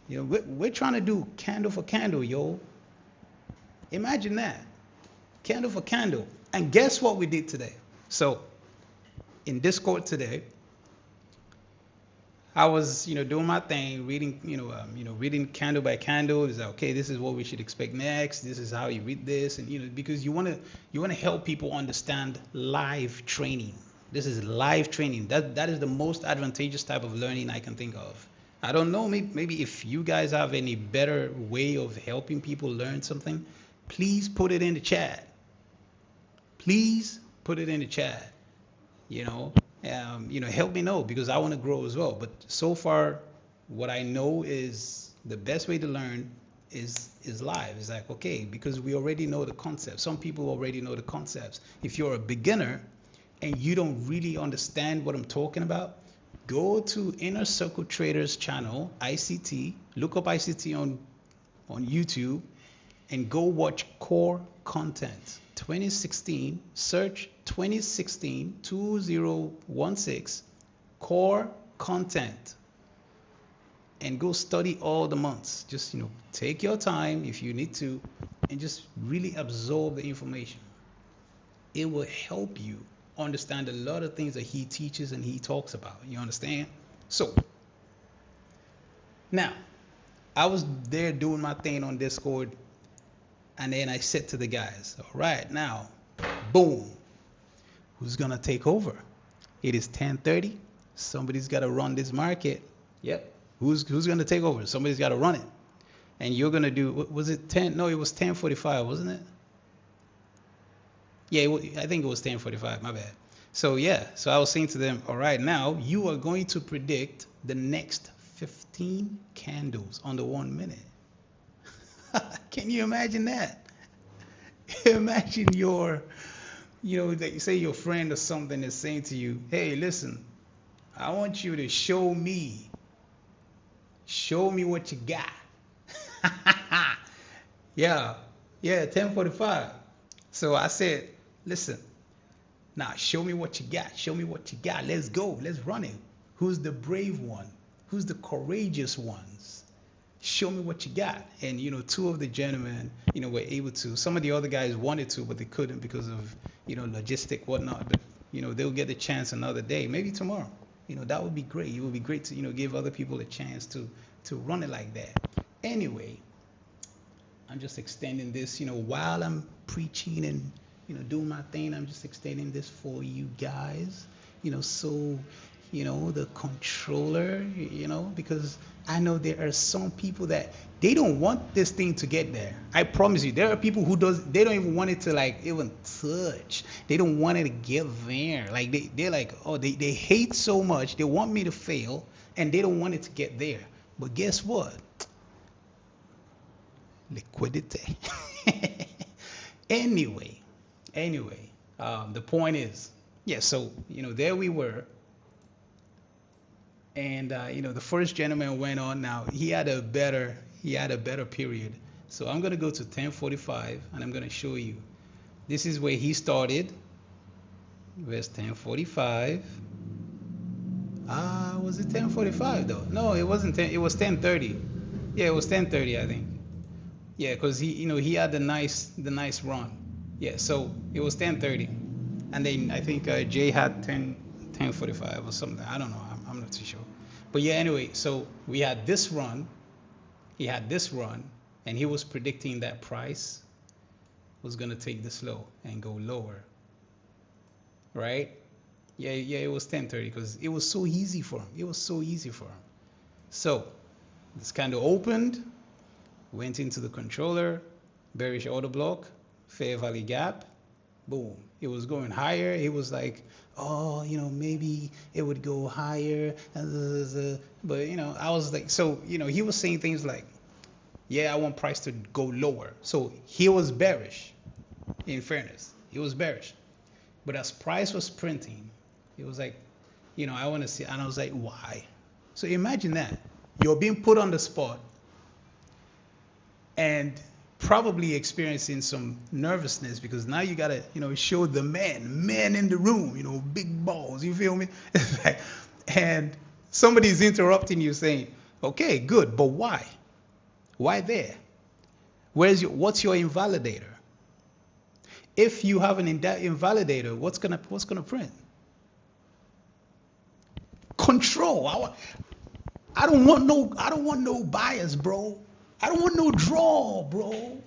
We're trying to do candle for candle, yo. Imagine that, candle for candle. And guess what we did today? So, in Discord today, I was, doing my thing, reading, reading candle by candle. It's like, okay, this is what we should expect next. This is how you read this, and because you want to help people understand live training. This is live training. That is the most advantageous type of learning I can think of. I don't know, maybe if you guys have any better way of helping people learn something, please put it in the chat. Please put it in the chat. Help me know, because I want to grow as well. But so far, what I know is the best way to learn is live. It's like, okay, because we already know the concepts. Some people already know the concepts. If you're a beginner and you don't really understand what I'm talking about, go to Inner Circle Traders channel, ICT, look up ICT on YouTube, and go watch core content 2016. Search 2016 2016 core content and go study all the months. Just take your time if you need to, and just really absorb the information. It will help you understand a lot of things that he teaches and he talks about. You understand? So now I was there doing my thing on Discord, and then I said to the guys, all right, now, boom, who's gonna take over? It is 10:30. Somebody's got to run this market. Yep. Who's gonna take over? Somebody's got to run it. And you're gonna do, was it 10? No, it was 10:45, wasn't it? Yeah, I think it was 10:45. My bad. So yeah, so I was saying to them, all right, now you are going to predict the next 15 candles on the 1 minute. Can you imagine that? Imagine say your friend or something is saying to you, hey, listen, I want you to show me what you got. yeah, 10:45. So I said, listen, now show me what you got. Show me what you got. Let's go. Let's run it. Who's the brave one? Who's the courageous ones? Show me what you got. And two of the gentlemen, were able to. Some of the other guys wanted to, but they couldn't because of logistic whatnot. But they'll get the chance another day, maybe tomorrow. That would be great. It would be great to give other people a chance to to run it like that. Anyway, I'm just extending this, while I'm preaching and, doing my thing. I'm just extending this for you guys, so, the controller, because I know there are some people that they don't want this thing to get there. I promise you, there are people who they don't even want it to like even touch. They don't want it to get there. Like they're like, oh, they hate so much. They want me to fail and they don't want it to get there. But guess what? Liquidity. anyway, the point is, yeah, so, there we were. And, the first gentleman went on. Now he had a better period. So I'm going to go to 1045 and I'm going to show you. This is where he started. Where's 1045? Was it 1045 though? No, it wasn't 10. It was 1030. Yeah, it was 1030, I think. Yeah, because he had the nice run. Yeah, so it was 1030, and then I think Jay had 1045 or something. I don't know. I'm not too sure. But yeah, anyway, so we had this run. He had this run, and he was predicting that price was gonna take this low and go lower. Right? Yeah, it was 1030 because it was so easy for him. So this kind of opened. Went into the controller, bearish order block, fair value gap, boom. It was going higher. It was like, oh, maybe it would go higher. But, I was like, so, he was saying things like, yeah, I want price to go lower. So he was bearish, in fairness. He was bearish. But as price was printing, it was like, I want to see. And I was like, why? So imagine that. You're being put on the spot. And probably experiencing some nervousness because now you gotta, show the men in the room, big balls. You feel me? And somebody's interrupting you saying, "Okay, good, but why? Why there? What's your invalidator? If you have an invalidator, what's gonna print? Control. I don't want no bias, bro. I don't want no draw, bro.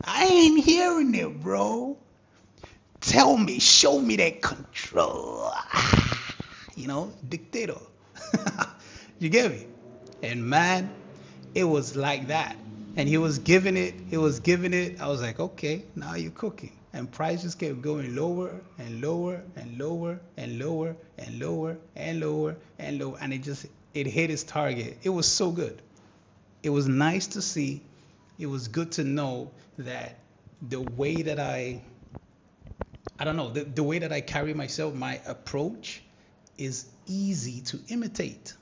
I ain't hearing it, bro. Tell me, show me that control. Dictator. You get me? And man, it was like that. And he was giving it. I was like, okay, now you're cooking. And price just kept going lower and lower and lower and lower and lower and lower and lower. And it hit its target. It was so good. It was nice to see. It was good to know that the way that the way that I carry myself, my approach is easy to imitate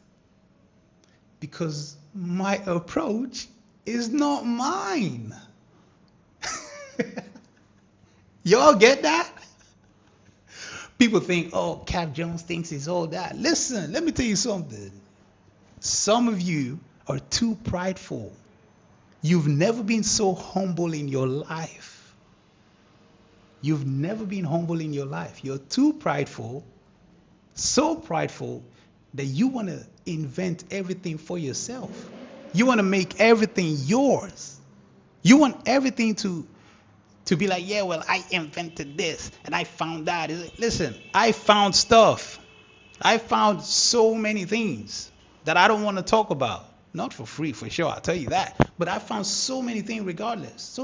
because my approach is not mine. Y'all get that? People think, oh, Cap Jones thinks he's all that. Listen, let me tell you something. Some of you are too prideful. You've never been so humble in your life. You've never been humble in your life. You're too prideful, so prideful that you want to invent everything for yourself. You want to make everything yours. You want everything to be like, yeah, well, I invented this and I found that. Listen, I found stuff. I found so many things that I don't want to talk about. Not for free, for sure, I'll tell you that. But I found so many things regardless.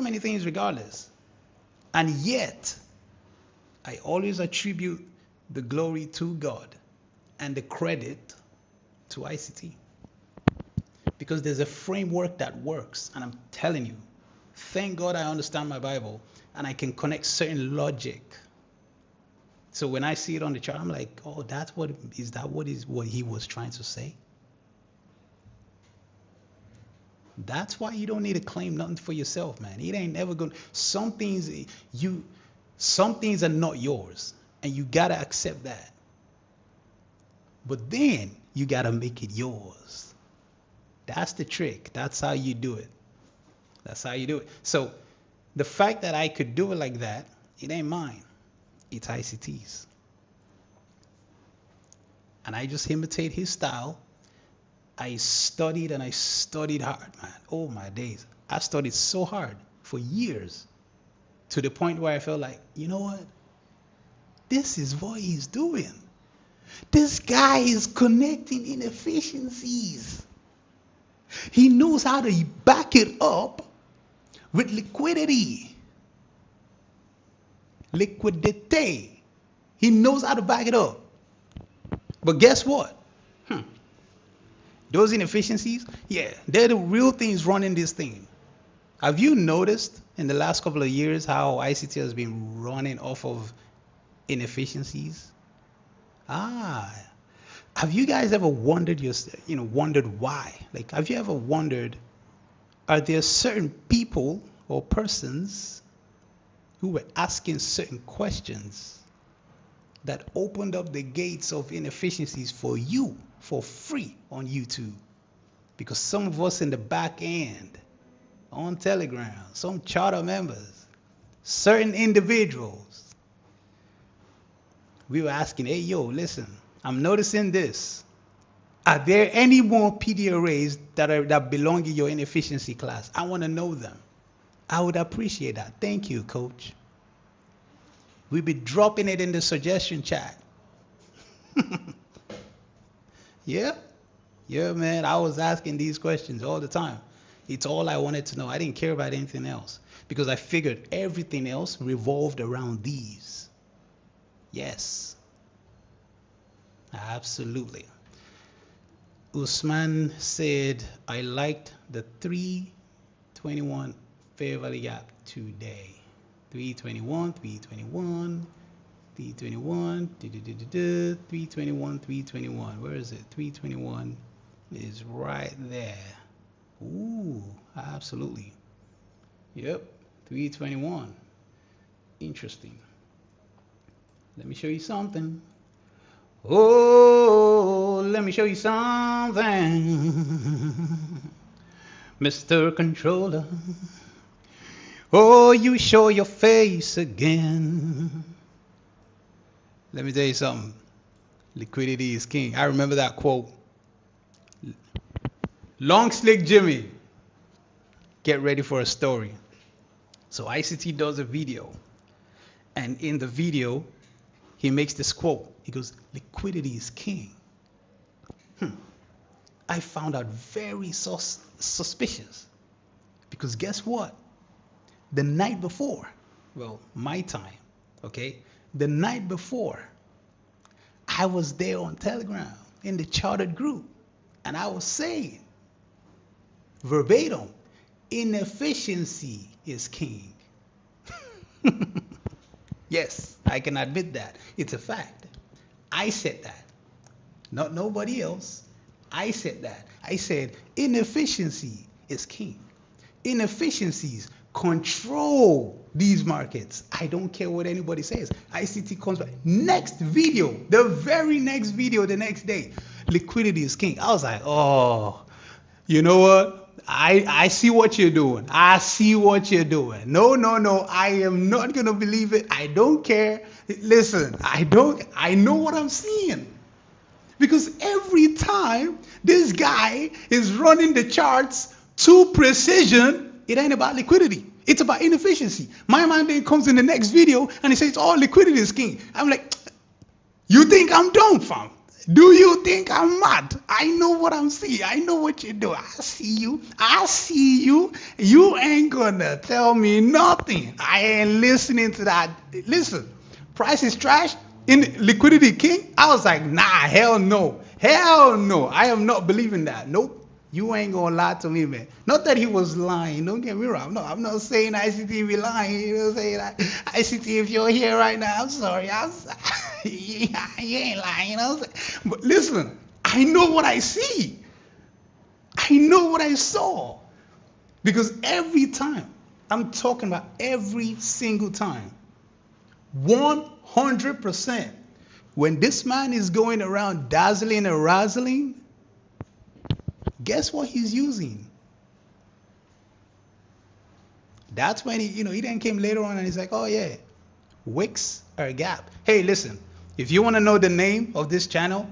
And yet, I always attribute the glory to God and the credit to ICT. Because there's a framework that works. And I'm telling you, thank God I understand my Bible and I can connect certain logic. So when I see it on the chart, I'm like, oh, what he was trying to say? That's why you don't need to claim nothing for yourself, man. It ain't never gonna. Some things are not yours, and you gotta accept that. But then you gotta make it yours. That's the trick. That's how you do it. So the fact that I could do it like that, it ain't mine. It's ICT's. And I just imitate his style. I studied and I studied hard, man. Oh my days. I studied so hard for years to the point where I felt like, you know what? This is what he's doing. This guy is connecting inefficiencies. He knows how to back it up with liquidity. Liquidity. He knows how to back it up. But guess what? Those inefficiencies, yeah, they're the real things running this thing. Have you noticed in the last couple of years how ICT has been running off of inefficiencies? Have you guys ever wondered wondered why? Like, have you ever wondered, are there certain people or persons who were asking certain questions that opened up the gates of inefficiencies for you for free on YouTube? Because some of us in the back end on Telegram, some charter members, certain individuals, we were asking, hey, yo, listen, I'm noticing this. Are there any more PDRAs that belong in your inefficiency class? I want to know them. I would appreciate that. Thank you, coach. We'll be dropping it in the suggestion chat. Yeah, man. I was asking these questions all the time. It's all I wanted to know. I didn't care about anything else because I figured everything else revolved around these. Yes, absolutely. Usman said, I liked the 321 fair value gap today. 321, 321, 321, 321, 321. Where is it? 321 is right there. Ooh, absolutely. Yep, 321. Interesting. Let me show you something. Oh, let me show you something. Mr. Controller. Oh, you show your face again. Let me tell you something. Liquidity is king. I remember that quote. Long Slick Jimmy. Get ready for a story. So ICT does a video. And in the video, he makes this quote. He goes, liquidity is king. I found out very suspicious. Because guess what? The night before, well, my time, okay? The night before, I was there on Telegram in the chartered group. And I was saying, verbatim, inefficiency is king. Yes, I can admit that. It's a fact. I said that. Not nobody else. I said that. I said inefficiency is king. Inefficiencies control these markets. I don't care what anybody says. ICT comes back. Next video, the very next video the next day, liquidity is king. I was like, oh, you know what? I see what you're doing. I see what you're doing. No. I am not going to believe it. I don't care. Listen, I know what I'm seeing. Because every time this guy is running the charts to precision, it ain't about liquidity. It's about inefficiency. My man then comes in the next video and he says, oh, liquidity is king. I'm like, you think I'm dumb, fam? Do you think I'm mad? I know what I'm seeing. I know what you do. I see you. I see you. You ain't gonna tell me nothing. I ain't listening to that. Listen, price is trash. In liquidity king, I was like, nah, hell no. Hell no. I am not believing that. Nope. You ain't gonna lie to me, man. Not that he was lying. Don't get me wrong. No, I'm not saying ICT be lying. You know what I'm saying? Like, ICT, if you're here right now, I'm sorry. You ain't lying. You know what I'm saying? But listen, I know what I see. I know what I saw. Because every time, I'm talking about every single time, 100%, when this man is going around dazzling and razzling, guess what he's using? That's when he then came later on and he's like, oh yeah, wicks are a gap. Hey, listen, if you want to know the name of this channel,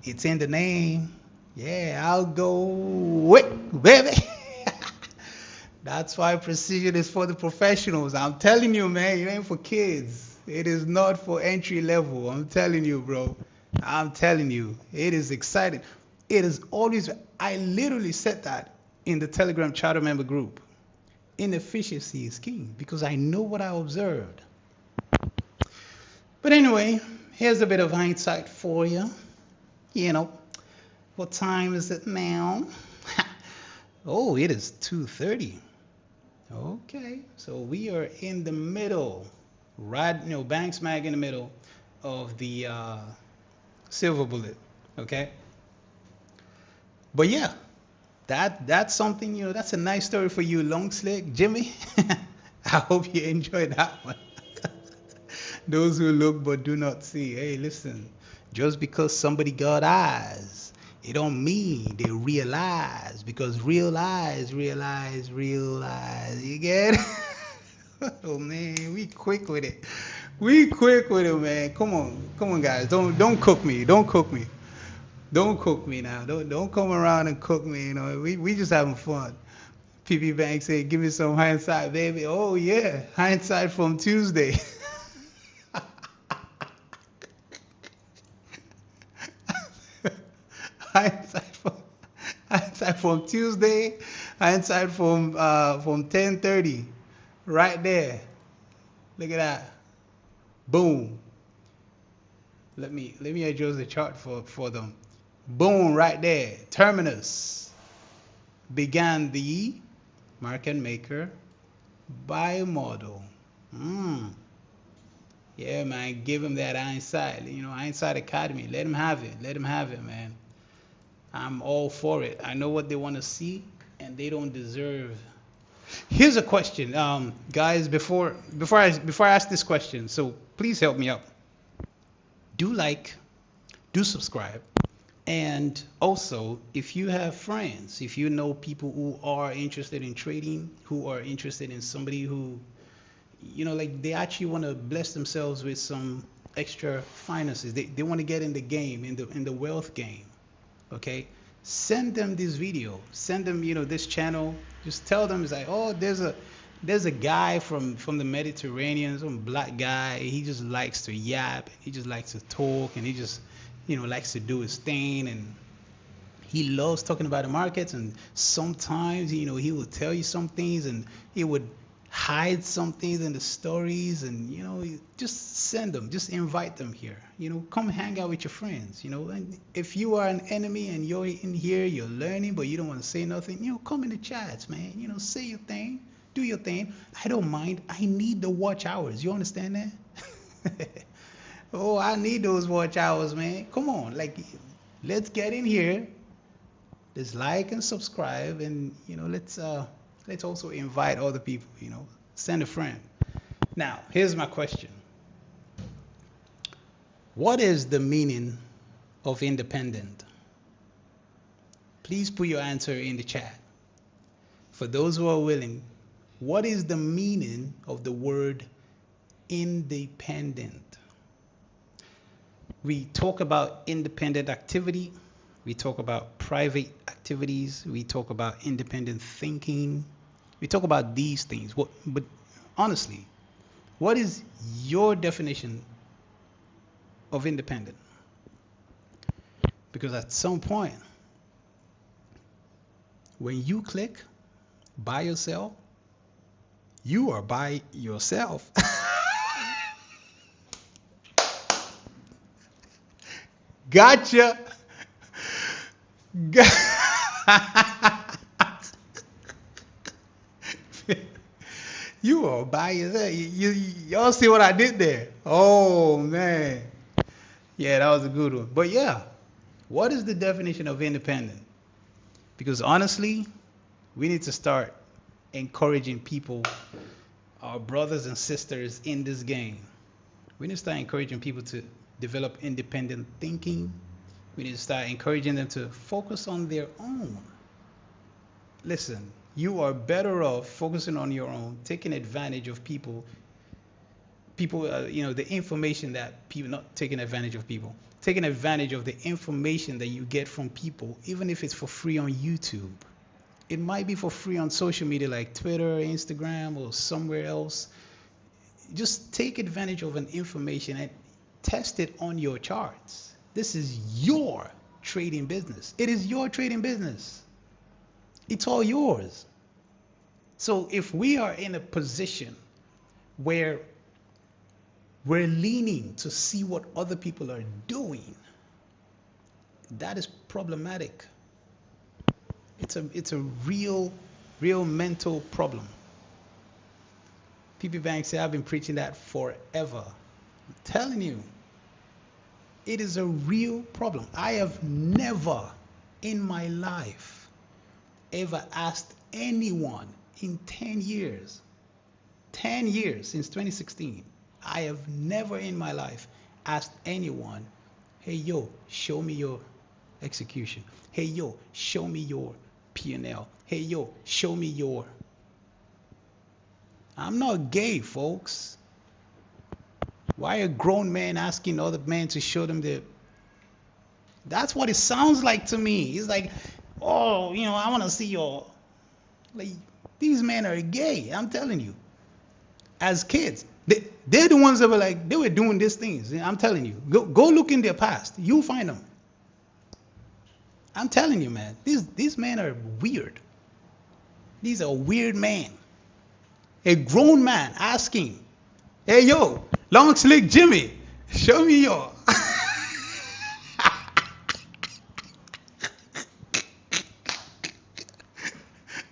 it's in the name. Yeah, Algowick, baby. That's why precision is for the professionals. I'm telling you, man, it ain't for kids. It is not for entry level. I'm telling you, bro. I'm telling you, it is exciting. It is always, I literally said that in the Telegram charter member group. Inefficiency is king because I know what I observed. But anyway, here's a bit of hindsight for you. You know, what time is it now? Oh, it is 2:30. Okay, so we are in the middle, right? Bang smack in the middle of the silver bullet. Okay, but yeah, that's something. That's a nice story for you, Long Slick, Jimmy. I hope you enjoyed that one. Those who look but do not see. Hey, listen, just because somebody got eyes, it don't mean they realize, because realize. You get it? Oh man, we quick with it. We quick with it, man. Come on, guys. Don't cook me. Don't cook me. Don't cook me now. Don't come around and cook me. We just having fun. PP Bank said, "Give me some hindsight, baby." Oh yeah, hindsight from Tuesday. hindsight from hindsight from Tuesday. Hindsight from 10:30. Right there. Look at that. Boom. Let me adjust the chart for them. Boom, right there. Terminus began the market maker buy model. Yeah, man, give him that hindsight. Hindsight Academy. Let him have it. Let him have it, man. I'm all for it. I know what they want to see, and they don't deserve. Here's a question, guys. Before I ask this question, so please help me out. Do like, do subscribe, and also if you have friends, if you know people who are interested in trading, who are interested in somebody who, like they actually want to bless themselves with some extra finances. They want to get in the game, in the wealth game. Okay, send them this video, send them this channel. Just tell them, it's like, oh, there's a guy from the Mediterranean, some black guy. He just likes to yap, he just likes to talk, and he just likes to do his thing, and he loves talking about the markets. And sometimes he will tell you some things, and he would hide some things in the stories. And just send them, just invite them here. Come hang out with your friends. And if you are an enemy and you're in here, you're learning but you don't want to say nothing, come in the chats, man. Say your thing, do your thing. I don't mind. I need the watch hours, you understand that? Oh, I need those watch hours, man. Come on, like, let's get in here. Let's like and subscribe, and let's also invite other people. Send a friend. Now, here's my question: what is the meaning of independent? Please put your answer in the chat. For those who are willing, what is the meaning of the word independent? We talk about independent activity. We talk about private activities. We talk about independent thinking. We talk about these things. But honestly, what is your definition of independent? Because at some point, when you click buy or sell, you are by yourself. Gotcha. You are by yourself. Y'all see what I did there? Oh man, yeah, that was a good one. But yeah, what is the definition of independent? Because honestly, we need to start encouraging people, our brothers and sisters in this game. We need to start encouraging people to develop independent thinking. We need to start encouraging them to focus on their own. Listen, you are better off focusing on your own, taking advantage of people people, the information that people, not taking advantage of people, taking advantage of the information that you get from people, even if it's for free on YouTube. It might be for free on social media like Twitter, Instagram, or somewhere else. Just take advantage of an information and test it on your charts. This is your trading business. It is your trading business. It's all yours. So if we are in a position where we're leaning to see what other people are doing, that is problematic. It's a real mental problem. PP Bank say, I've been preaching that forever. I'm telling you, it is a real problem. I have never in my life ever asked anyone in 10 years since 2016, I have never in my life asked anyone, hey, yo, show me your execution. Hey, yo, show me your P&L. Hey, yo, show me your... I'm not gay, folks. Why a grown man asking other men to show them their... That's what it sounds like to me. It's like, oh, I want to see your... Like, these men are gay, I'm telling you. As kids, they're the ones that were like, they were doing these things. I'm telling you. Go look in their past. You'll find them. I'm telling you, man. These men are weird. These are weird men. A grown man asking, hey, yo, long slick Jimmy, show me your...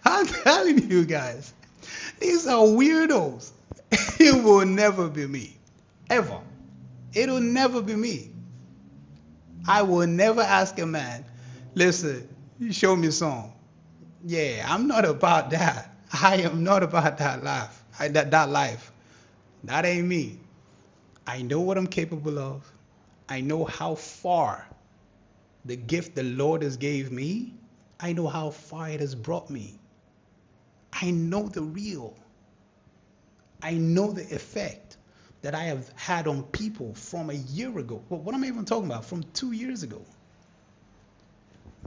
I'm telling you guys, these are weirdos. It will never be me. Ever. It'll never be me. I will never ask a man, listen, you show me some. Yeah, I'm not about that. I am not about that life. That life. That ain't me. I know what I'm capable of. I know how far the gift the Lord has gave me. I know how far it has brought me. I know the real. I know the effect that I have had on people from a year ago. Well, what am I even talking about? From 2 years ago.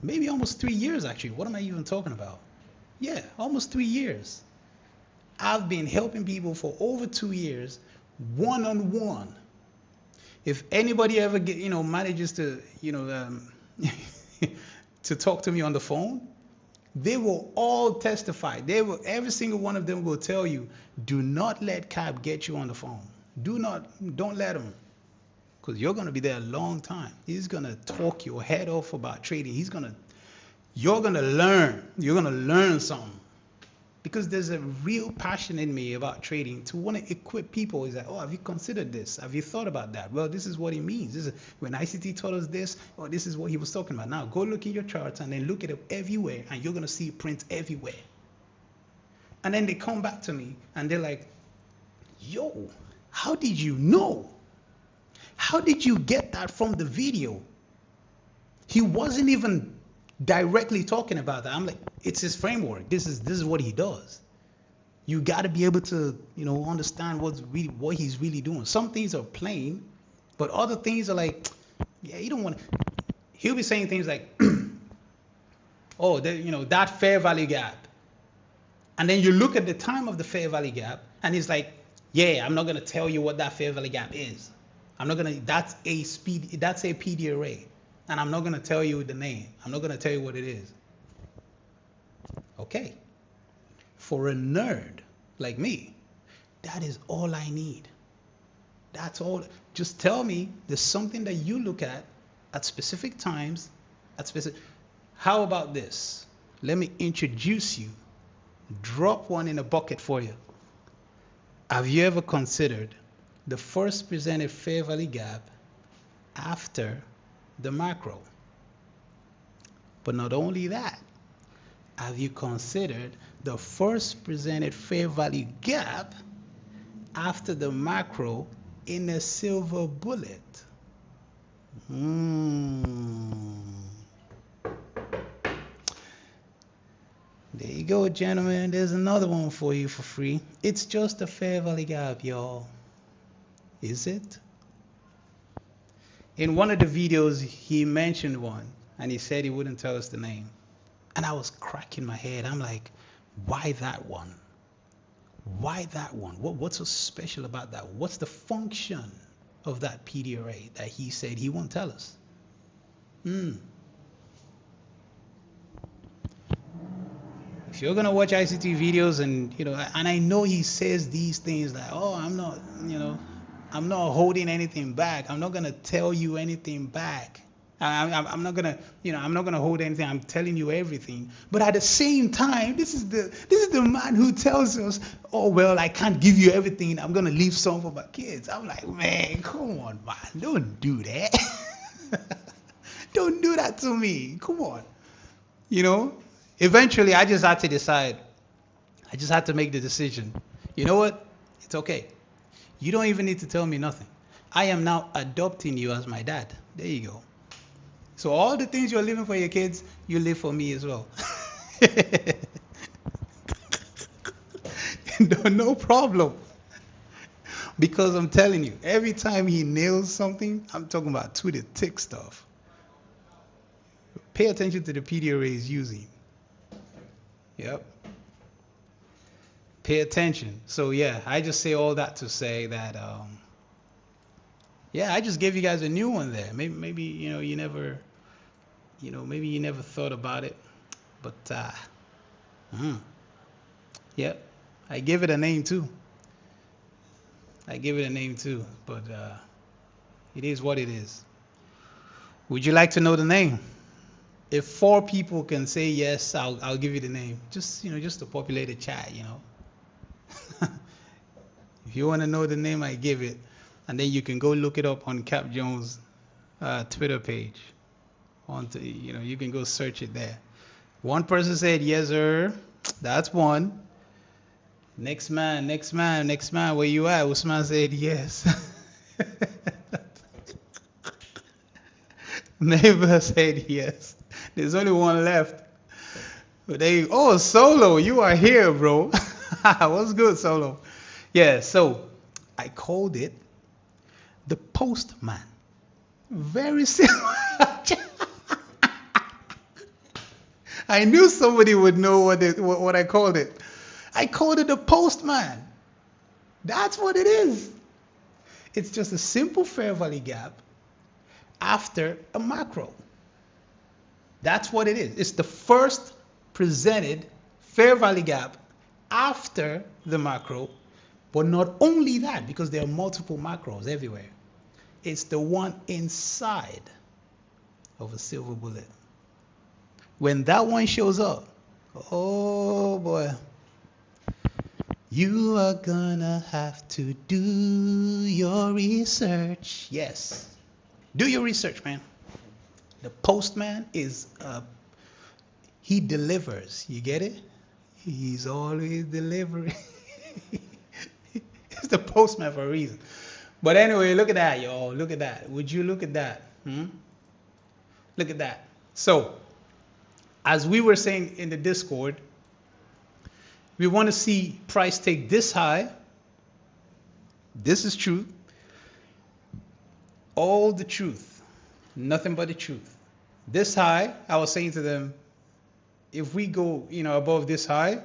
Maybe almost 3 years, actually. What am I even talking about? Yeah, almost 3 years. I've been helping people for over 2 years, one-on-one. If anybody ever manages to, to talk to me on the phone, they will all testify. Every single one of them will tell you, do not let Cap get you on the phone. Don't let him. Because you're going to be there a long time. He's going to talk your head off about trading. You're going to learn. You're going to learn something. Because there's a real passion in me about trading to want to equip people. Is like, oh, have you considered this? Have you thought about that? Well, this is what it means. When ICT taught us this, or this is what he was talking about. Now, go look in your charts and then look at it everywhere, and you're going to see prints everywhere. And then they come back to me, and they're like, yo, how did you know? How did you get that from the video? He wasn't even directly talking about that. I'm like, it's his framework. This is what he does. You got to be able to, understand what he's really doing. Some things are plain, but other things are like, yeah, you don't want to. He'll be saying things like, oh, that fair value gap. And then you look at the time of the fair value gap, and he's like, yeah, I'm not going to tell you what that fair value gap is. That's a PD array. And I'm not going to tell you the name. I'm not going to tell you what it is. Okay. For a nerd like me, that is all I need. That's all. Just tell me there's something that you look at specific times, How about this? Let me introduce you. Drop one in a bucket for you. Have you ever considered the first presented fair value gap after the macro? But not only that, have you considered the first presented fair value gap after the macro in a silver bullet? There you go, gentlemen. There's another one for you for free. It's just a fair value gap, y'all. Is it? In one of the videos, he mentioned one, and he said he wouldn't tell us the name. And I was cracking my head. I'm like, why that one? Why that one? What's so special about that? What's the function of that PD array that he said he won't tell us? If you're gonna watch ICT videos, and and I know he says these things like, oh, I'm not holding anything back. I'm not gonna tell you anything back. I'm not gonna, I'm not gonna hold anything. I'm telling you everything. But at the same time, this is the man who tells us, oh well, I can't give you everything. I'm gonna leave some for my kids. I'm like, man, come on, man, don't do that. Don't do that to me. Come on. Eventually, I just had to decide. I just had to make the decision. You know what? It's okay. You don't even need to tell me nothing. I am now adopting you as my dad. There you go. So all the things you're living for your kids, you live for me as well. No problem. Because I'm telling you, every time he nails something, I'm talking about to the tick stuff. Pay attention to the PD array he's using. Yep. Pay attention. So yeah, I just say all that to say that yeah, I just gave you guys a new one there. Maybe you never maybe you never thought about it, but yep, I give it a name too. But it is what it is. Would you like to know the name? If 4 people can say yes, I'll give you the name. Just to populate the chat. If you want to know the name, I give it, and then you can go look it up on Cap Jones' Twitter page. You can go search it there. One person said yes, sir. That's one. Next man. Where you at? Usman said yes. Neighbor said yes. There's only one left. But Solo, you are here, bro. What's good, Solo? Yeah, so I called it the Postman. Very simple. I knew somebody would know what I called it. I called it the Postman. That's what it is. It's just a simple fair value gap after a macro. That's what it is. It's the first presented fair value gap after the macro, but not only that, because there are multiple macros everywhere. It's the one inside of a silver bullet. When that one shows up, oh boy, you are gonna have to do your research. Yes, do your research, man. The Postman is, he delivers. You get it? He's always delivering. It's the Postman for a reason. But anyway, look at that, y'all. Look at that. Would you look at that? Look at that. So, as we were saying in the Discord, we want to see price take this high. This is truth. All the truth. Nothing but the truth. This high, I was saying to them, if we go, above this high,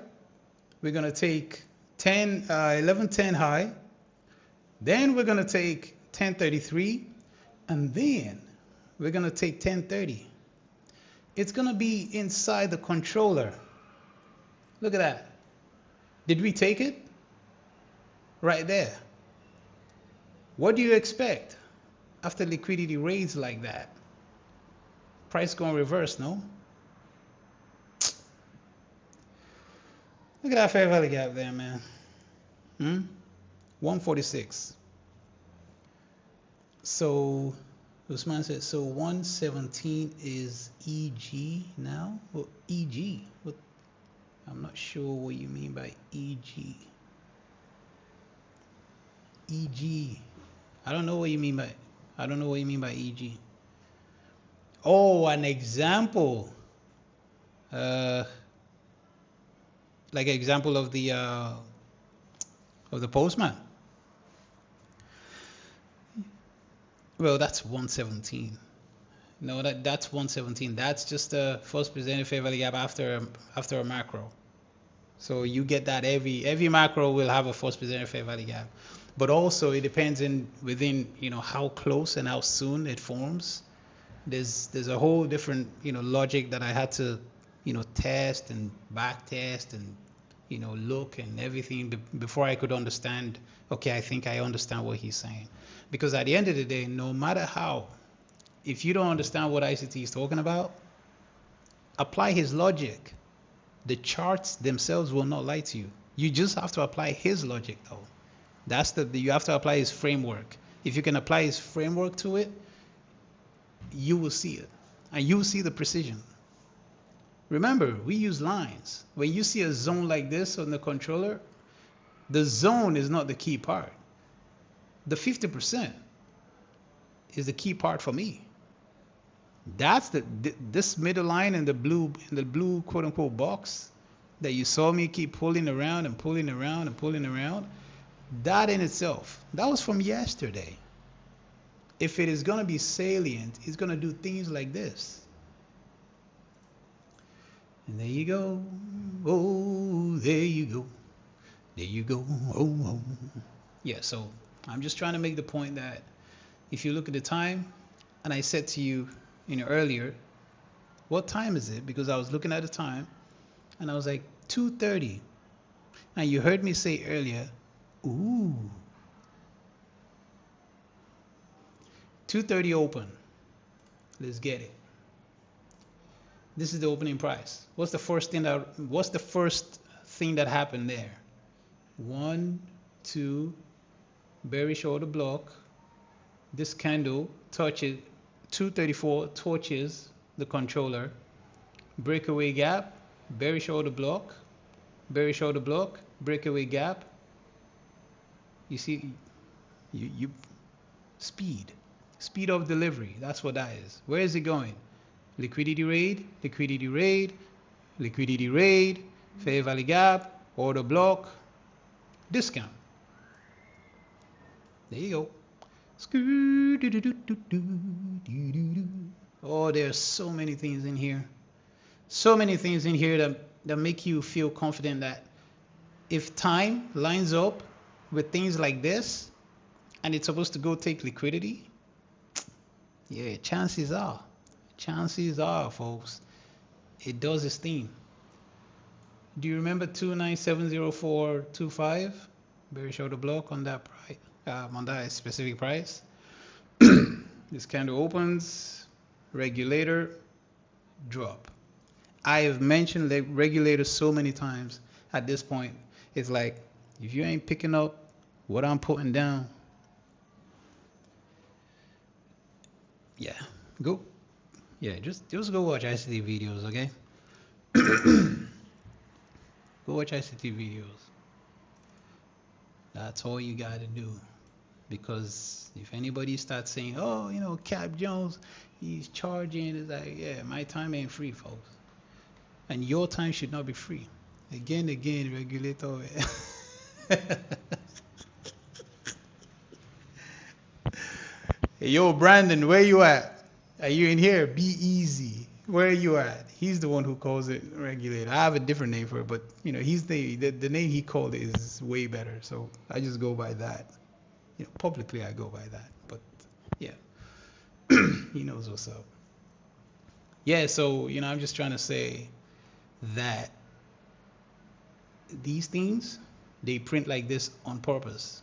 we're going to take 1110 high. Then we're going to take 1033. And then we're going to take 1030. It's going to be inside the controller. Look at that. Did we take it? Right there. What do you expect after liquidity raids like that? Price going reverse, no? Look at that fair value gap there, man. 146. So Usman said, so 117 is EG now? Well, EG. What? I'm not sure what you mean by EG. EG. I don't know what you mean by EG. Oh, an example. Like an example of the Postman. Well, that's 117. No, that's 117. That's just the first presented fair value gap after a macro. So you get that every macro will have a first presented fair value gap, but also it depends in within how close and how soon it forms. There's a whole different logic that I had to test and back test and look and everything before I could understand. Okay, I think I understand what he's saying, because at the end of the day, no matter how, if you don't understand what ICT is talking about, apply his logic. The charts themselves will not lie to you. You just have to apply his logic though. You have to apply his framework. If you can apply his framework to it, you will see it. And you will see the precision. Remember, we use lines. When you see a zone like this on the controller, the zone is not the key part. The 50% is the key part for me. That's this middle line in the blue quote unquote box that you saw me keep pulling around and pulling around and pulling around. That in itself, that was from yesterday. If it is going to be salient, it's going to do things like this. And there you go. Oh, there you go. There you go. Oh, oh. Yeah, so I'm just trying to make the point that if you look at the time, and I said to you earlier, what time is it? Because I was looking at the time and I was like 2:30. And you heard me say earlier, ooh, 2:30 open. Let's get it. This is the opening price. What's the first thing that happened there? 1, 2, bearish order block. This candle touches 234, torches the controller. Breakaway gap, bearish order block, breakaway gap. You see, you speed of delivery. That's what that is. Where is it going? Liquidity raid, liquidity raid, liquidity raid, fair value gap, order block, discount. There you go. Oh, there's so many things in here. So many things in here that make you feel confident that if time lines up with things like this and it's supposed to go take liquidity, yeah, chances are, folks, it does its thing. Do you remember 2970.425? Bearish order block on that price, on that specific price. This candle opens, regulator, drop. I have mentioned the regulator so many times at this point. It's like, if you ain't picking up what I'm putting down, yeah, go. Yeah, just go watch ICT videos, okay? Go watch ICT videos. That's all you got to do. Because if anybody starts saying, oh, Cap Jones, he's charging, it's like, yeah, my time ain't free, folks. And your time should not be free. Again, regulator. Hey, yo, Brandon, where you at? Are you in here? Be easy. Where are you at? He's the one who calls it regulator. I have a different name for it, but he's the name he called it is way better. So I just go by that. Publicly I go by that. But yeah, he knows what's up. Yeah, so I'm just trying to say that these things, they print like this on purpose.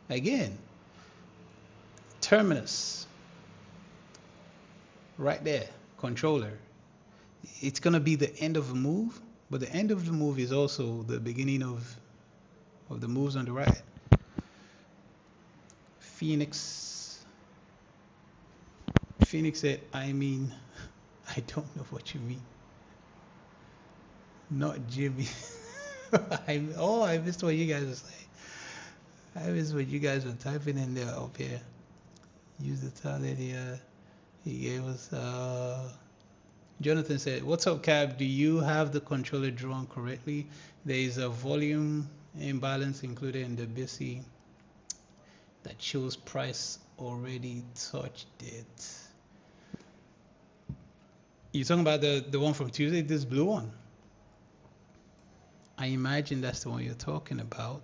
Again, terminus, right there, controller. It's gonna be the end of a move, but the end of the move is also the beginning of the moves on the right. Phoenix said, I don't know what you mean. Not Jimmy. I missed what you guys were saying. I missed what you guys were typing in there up here. Use the talent here. He gave us Jonathan said, what's up, Cab? Do you have the controller drawn correctly? There is a volume imbalance included in the BC that shows price already touched it. You're talking about the one from Tuesday, this blue one? I imagine that's the one you're talking about.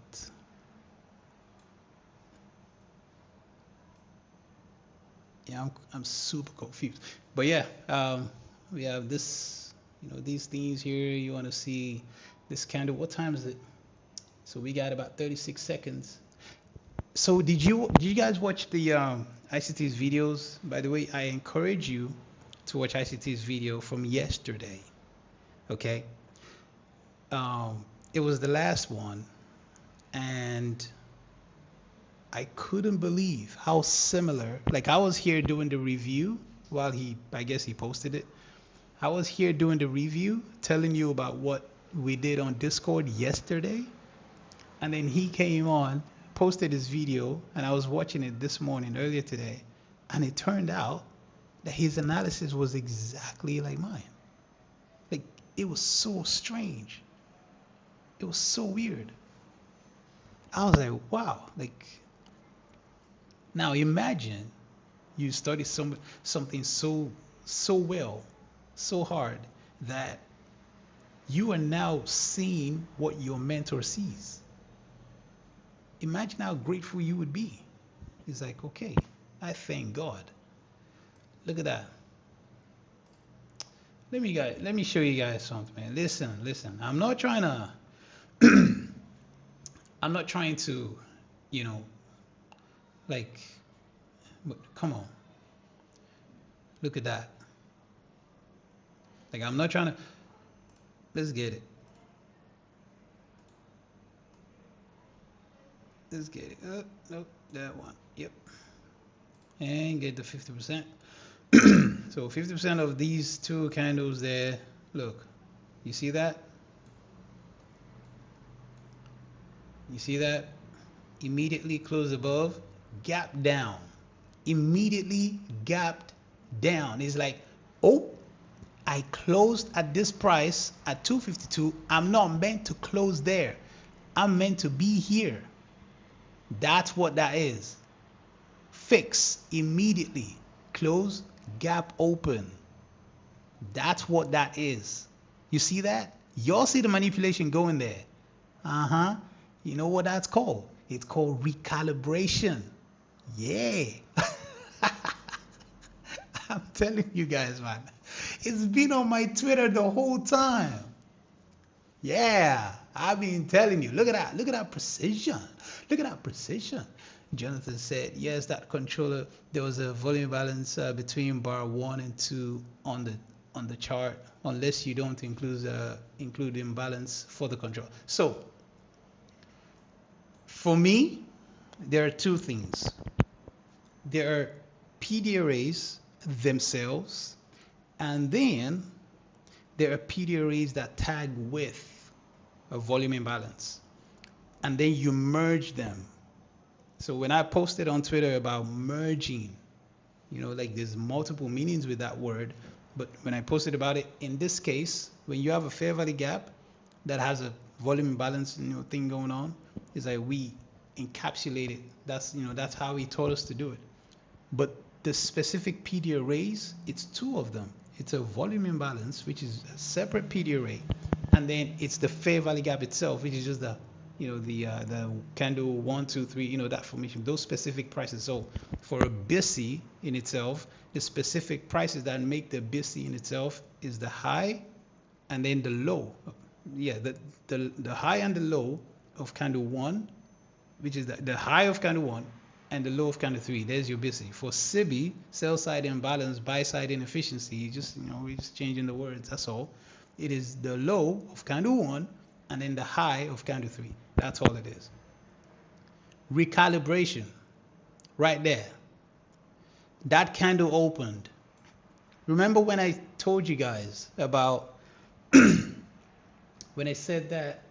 Yeah, I'm super confused. But yeah, we have this, these things here. You want to see this candle. What time is it? So we got about 36 seconds. So did you guys watch the ICT's videos? By the way, I encourage you to watch ICT's video from yesterday. Okay. It was the last one, and I couldn't believe how similar. Like, I was here doing the review while I guess he posted it. I was here doing the review, telling you about what we did on Discord yesterday, and then he came on, posted his video, and I was watching it this morning, earlier today, and it turned out that his analysis was exactly like mine. Like, it was so strange. It was so weird. I was like, wow. Like, now imagine you study something so well, so hard, that you are now seeing what your mentor sees. Imagine how grateful you would be. He's like, okay, I thank God. Look at that. Let me show you guys something, man. Listen. I'm not trying to, like, come on. Look at that. Like, I'm not trying to, let's get it. Let's get it. Nope, that one. Yep. And get the 50%. So 50% of these two candles there. Look, you see that? You see that? Immediately close above, gap down. Immediately gapped down. It's like, oh, I closed at this price at 252. I'm not meant to close there. I'm meant to be here. That's what that is. Fix immediately. Close, gap open. That's what that is. You see that? Y'all see the manipulation going there. You know what that's called? It's called recalibration. Yeah. I'm telling you guys, man. It's been on my Twitter the whole time. Yeah, I've been telling you. Look at that. Look at that precision. Look at that precision. Jonathan said, yes, that controller, there was a volume balance between bar 1 and 2 on the chart, unless you don't include imbalance for the control. So, for me, there are two things. There are PD arrays themselves, and then there are PD arrays that tag with a volume imbalance, and then you merge them. So when I posted on Twitter about merging, like, there's multiple meanings with that word, but when I posted about it, in this case, when you have a fair value gap that has a volume imbalance thing going on, is like we encapsulate it. That's how he taught us to do it. But the specific PD arrays, it's two of them. It's a volume imbalance, which is a separate PD array, and then it's the fair value gap itself, which is just the candle 1, 2, 3, that formation, those specific prices. So for a BISI in itself, the specific prices that make the BISI in itself is the high and then the low. Yeah, the high and the low of candle 1, which is the high of candle 1 and the low of candle 3. There's your BISI. For SIBI, sell side imbalance, buy side inefficiency, we're just changing the words, that's all. It is the low of candle 1 and then the high of candle 3. That's all it is. Recalibration, right there. That candle opened. Remember when I told you guys about when I said that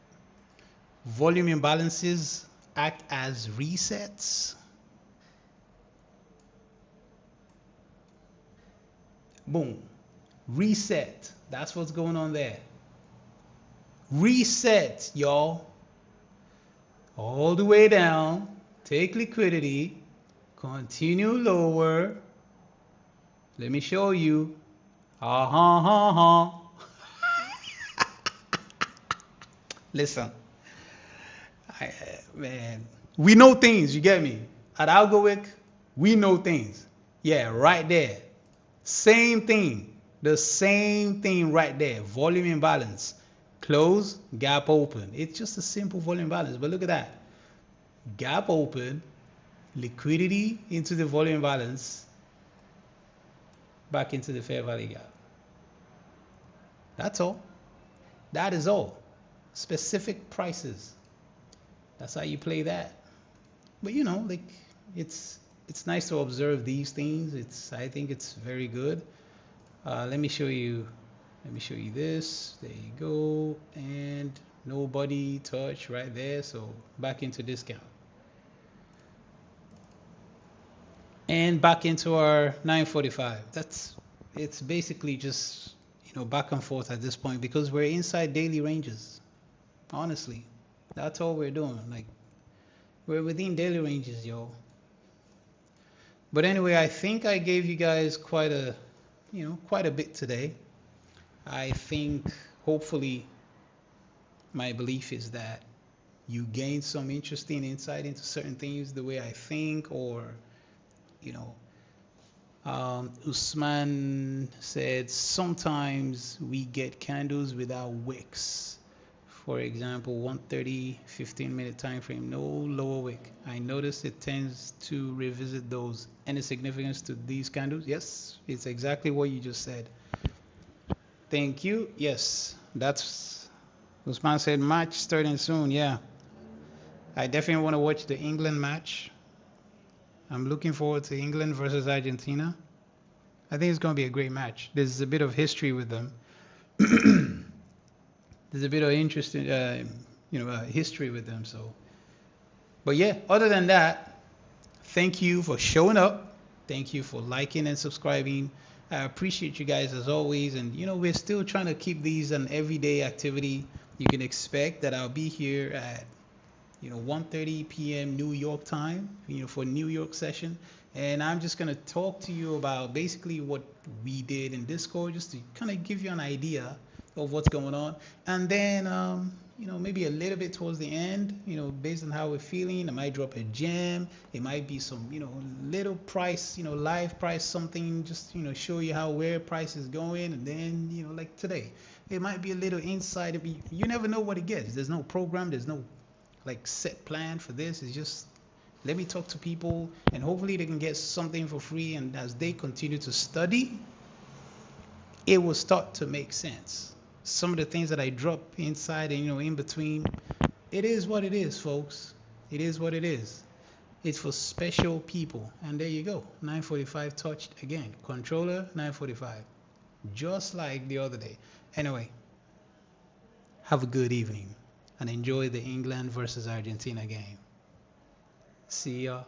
volume imbalances act as resets? Boom. Reset. That's what's going on there. Reset, y'all. All the way down. Take liquidity. Continue lower. Let me show you. Ha ha ha ha. Listen, man, we know things. You get me? At Algowick, we know things. Yeah, right there. Same thing. The same thing right there. Volume imbalance. Close, gap open. It's just a simple volume imbalance. But look at that. Gap open, liquidity into the volume imbalance, back into the fair value gap. That's all. That is all. Specific prices. That's how you play that. But you know, like it's nice to observe these things. I think it's very good. Let me show you this. There you go. And nobody touch right there. So back into discount. And back into our 945. It's basically just, you know, back and forth at this point because we're inside daily ranges. Honestly, that's all we're doing. Like, we're within daily ranges, yo. But anyway, I think I gave you guys quite a bit today. I think hopefully my belief is that you gained some interesting insight into certain things, the way I think, or, you know, Usman said sometimes we get candles without wicks. For example, 130, 15-minute time frame, no lower wick. I noticed it tends to revisit those. Any significance to these candles? Yes, it's exactly what you just said. Thank you. Yes, that's Usman said match starting soon. Yeah, I definitely want to watch the England match. I'm looking forward to England versus Argentina. I think it's going to be a great match. There's a bit of history with them. There's a bit of interesting, history with them. So, but yeah, other than that, thank you for showing up. Thank you for liking and subscribing. I appreciate you guys as always. And, you know, we're still trying to keep these an everyday activity. You can expect that I'll be here at, 1:30 p.m. New York time, for New York session. And I'm just going to talk to you about basically what we did in Discord, just to kind of give you an idea of what's going on. And then, maybe a little bit towards the end, based on how we're feeling, I might drop a gem. It might be some, little price, live price, something, just, show you where price is going. And then, like today, it might be a little insight. You never know what it gets. There's no program. There's no like set plan for this. It's just, let me talk to people and hopefully they can get something for free. And as they continue to study, it will start to make sense. Some of the things that I drop inside and, in between, it is what it is, folks. It is what it is. It's for special people. And there you go. 945 touched again. Controller, 945. Just like the other day. Anyway, have a good evening and enjoy the England versus Argentina game. See ya.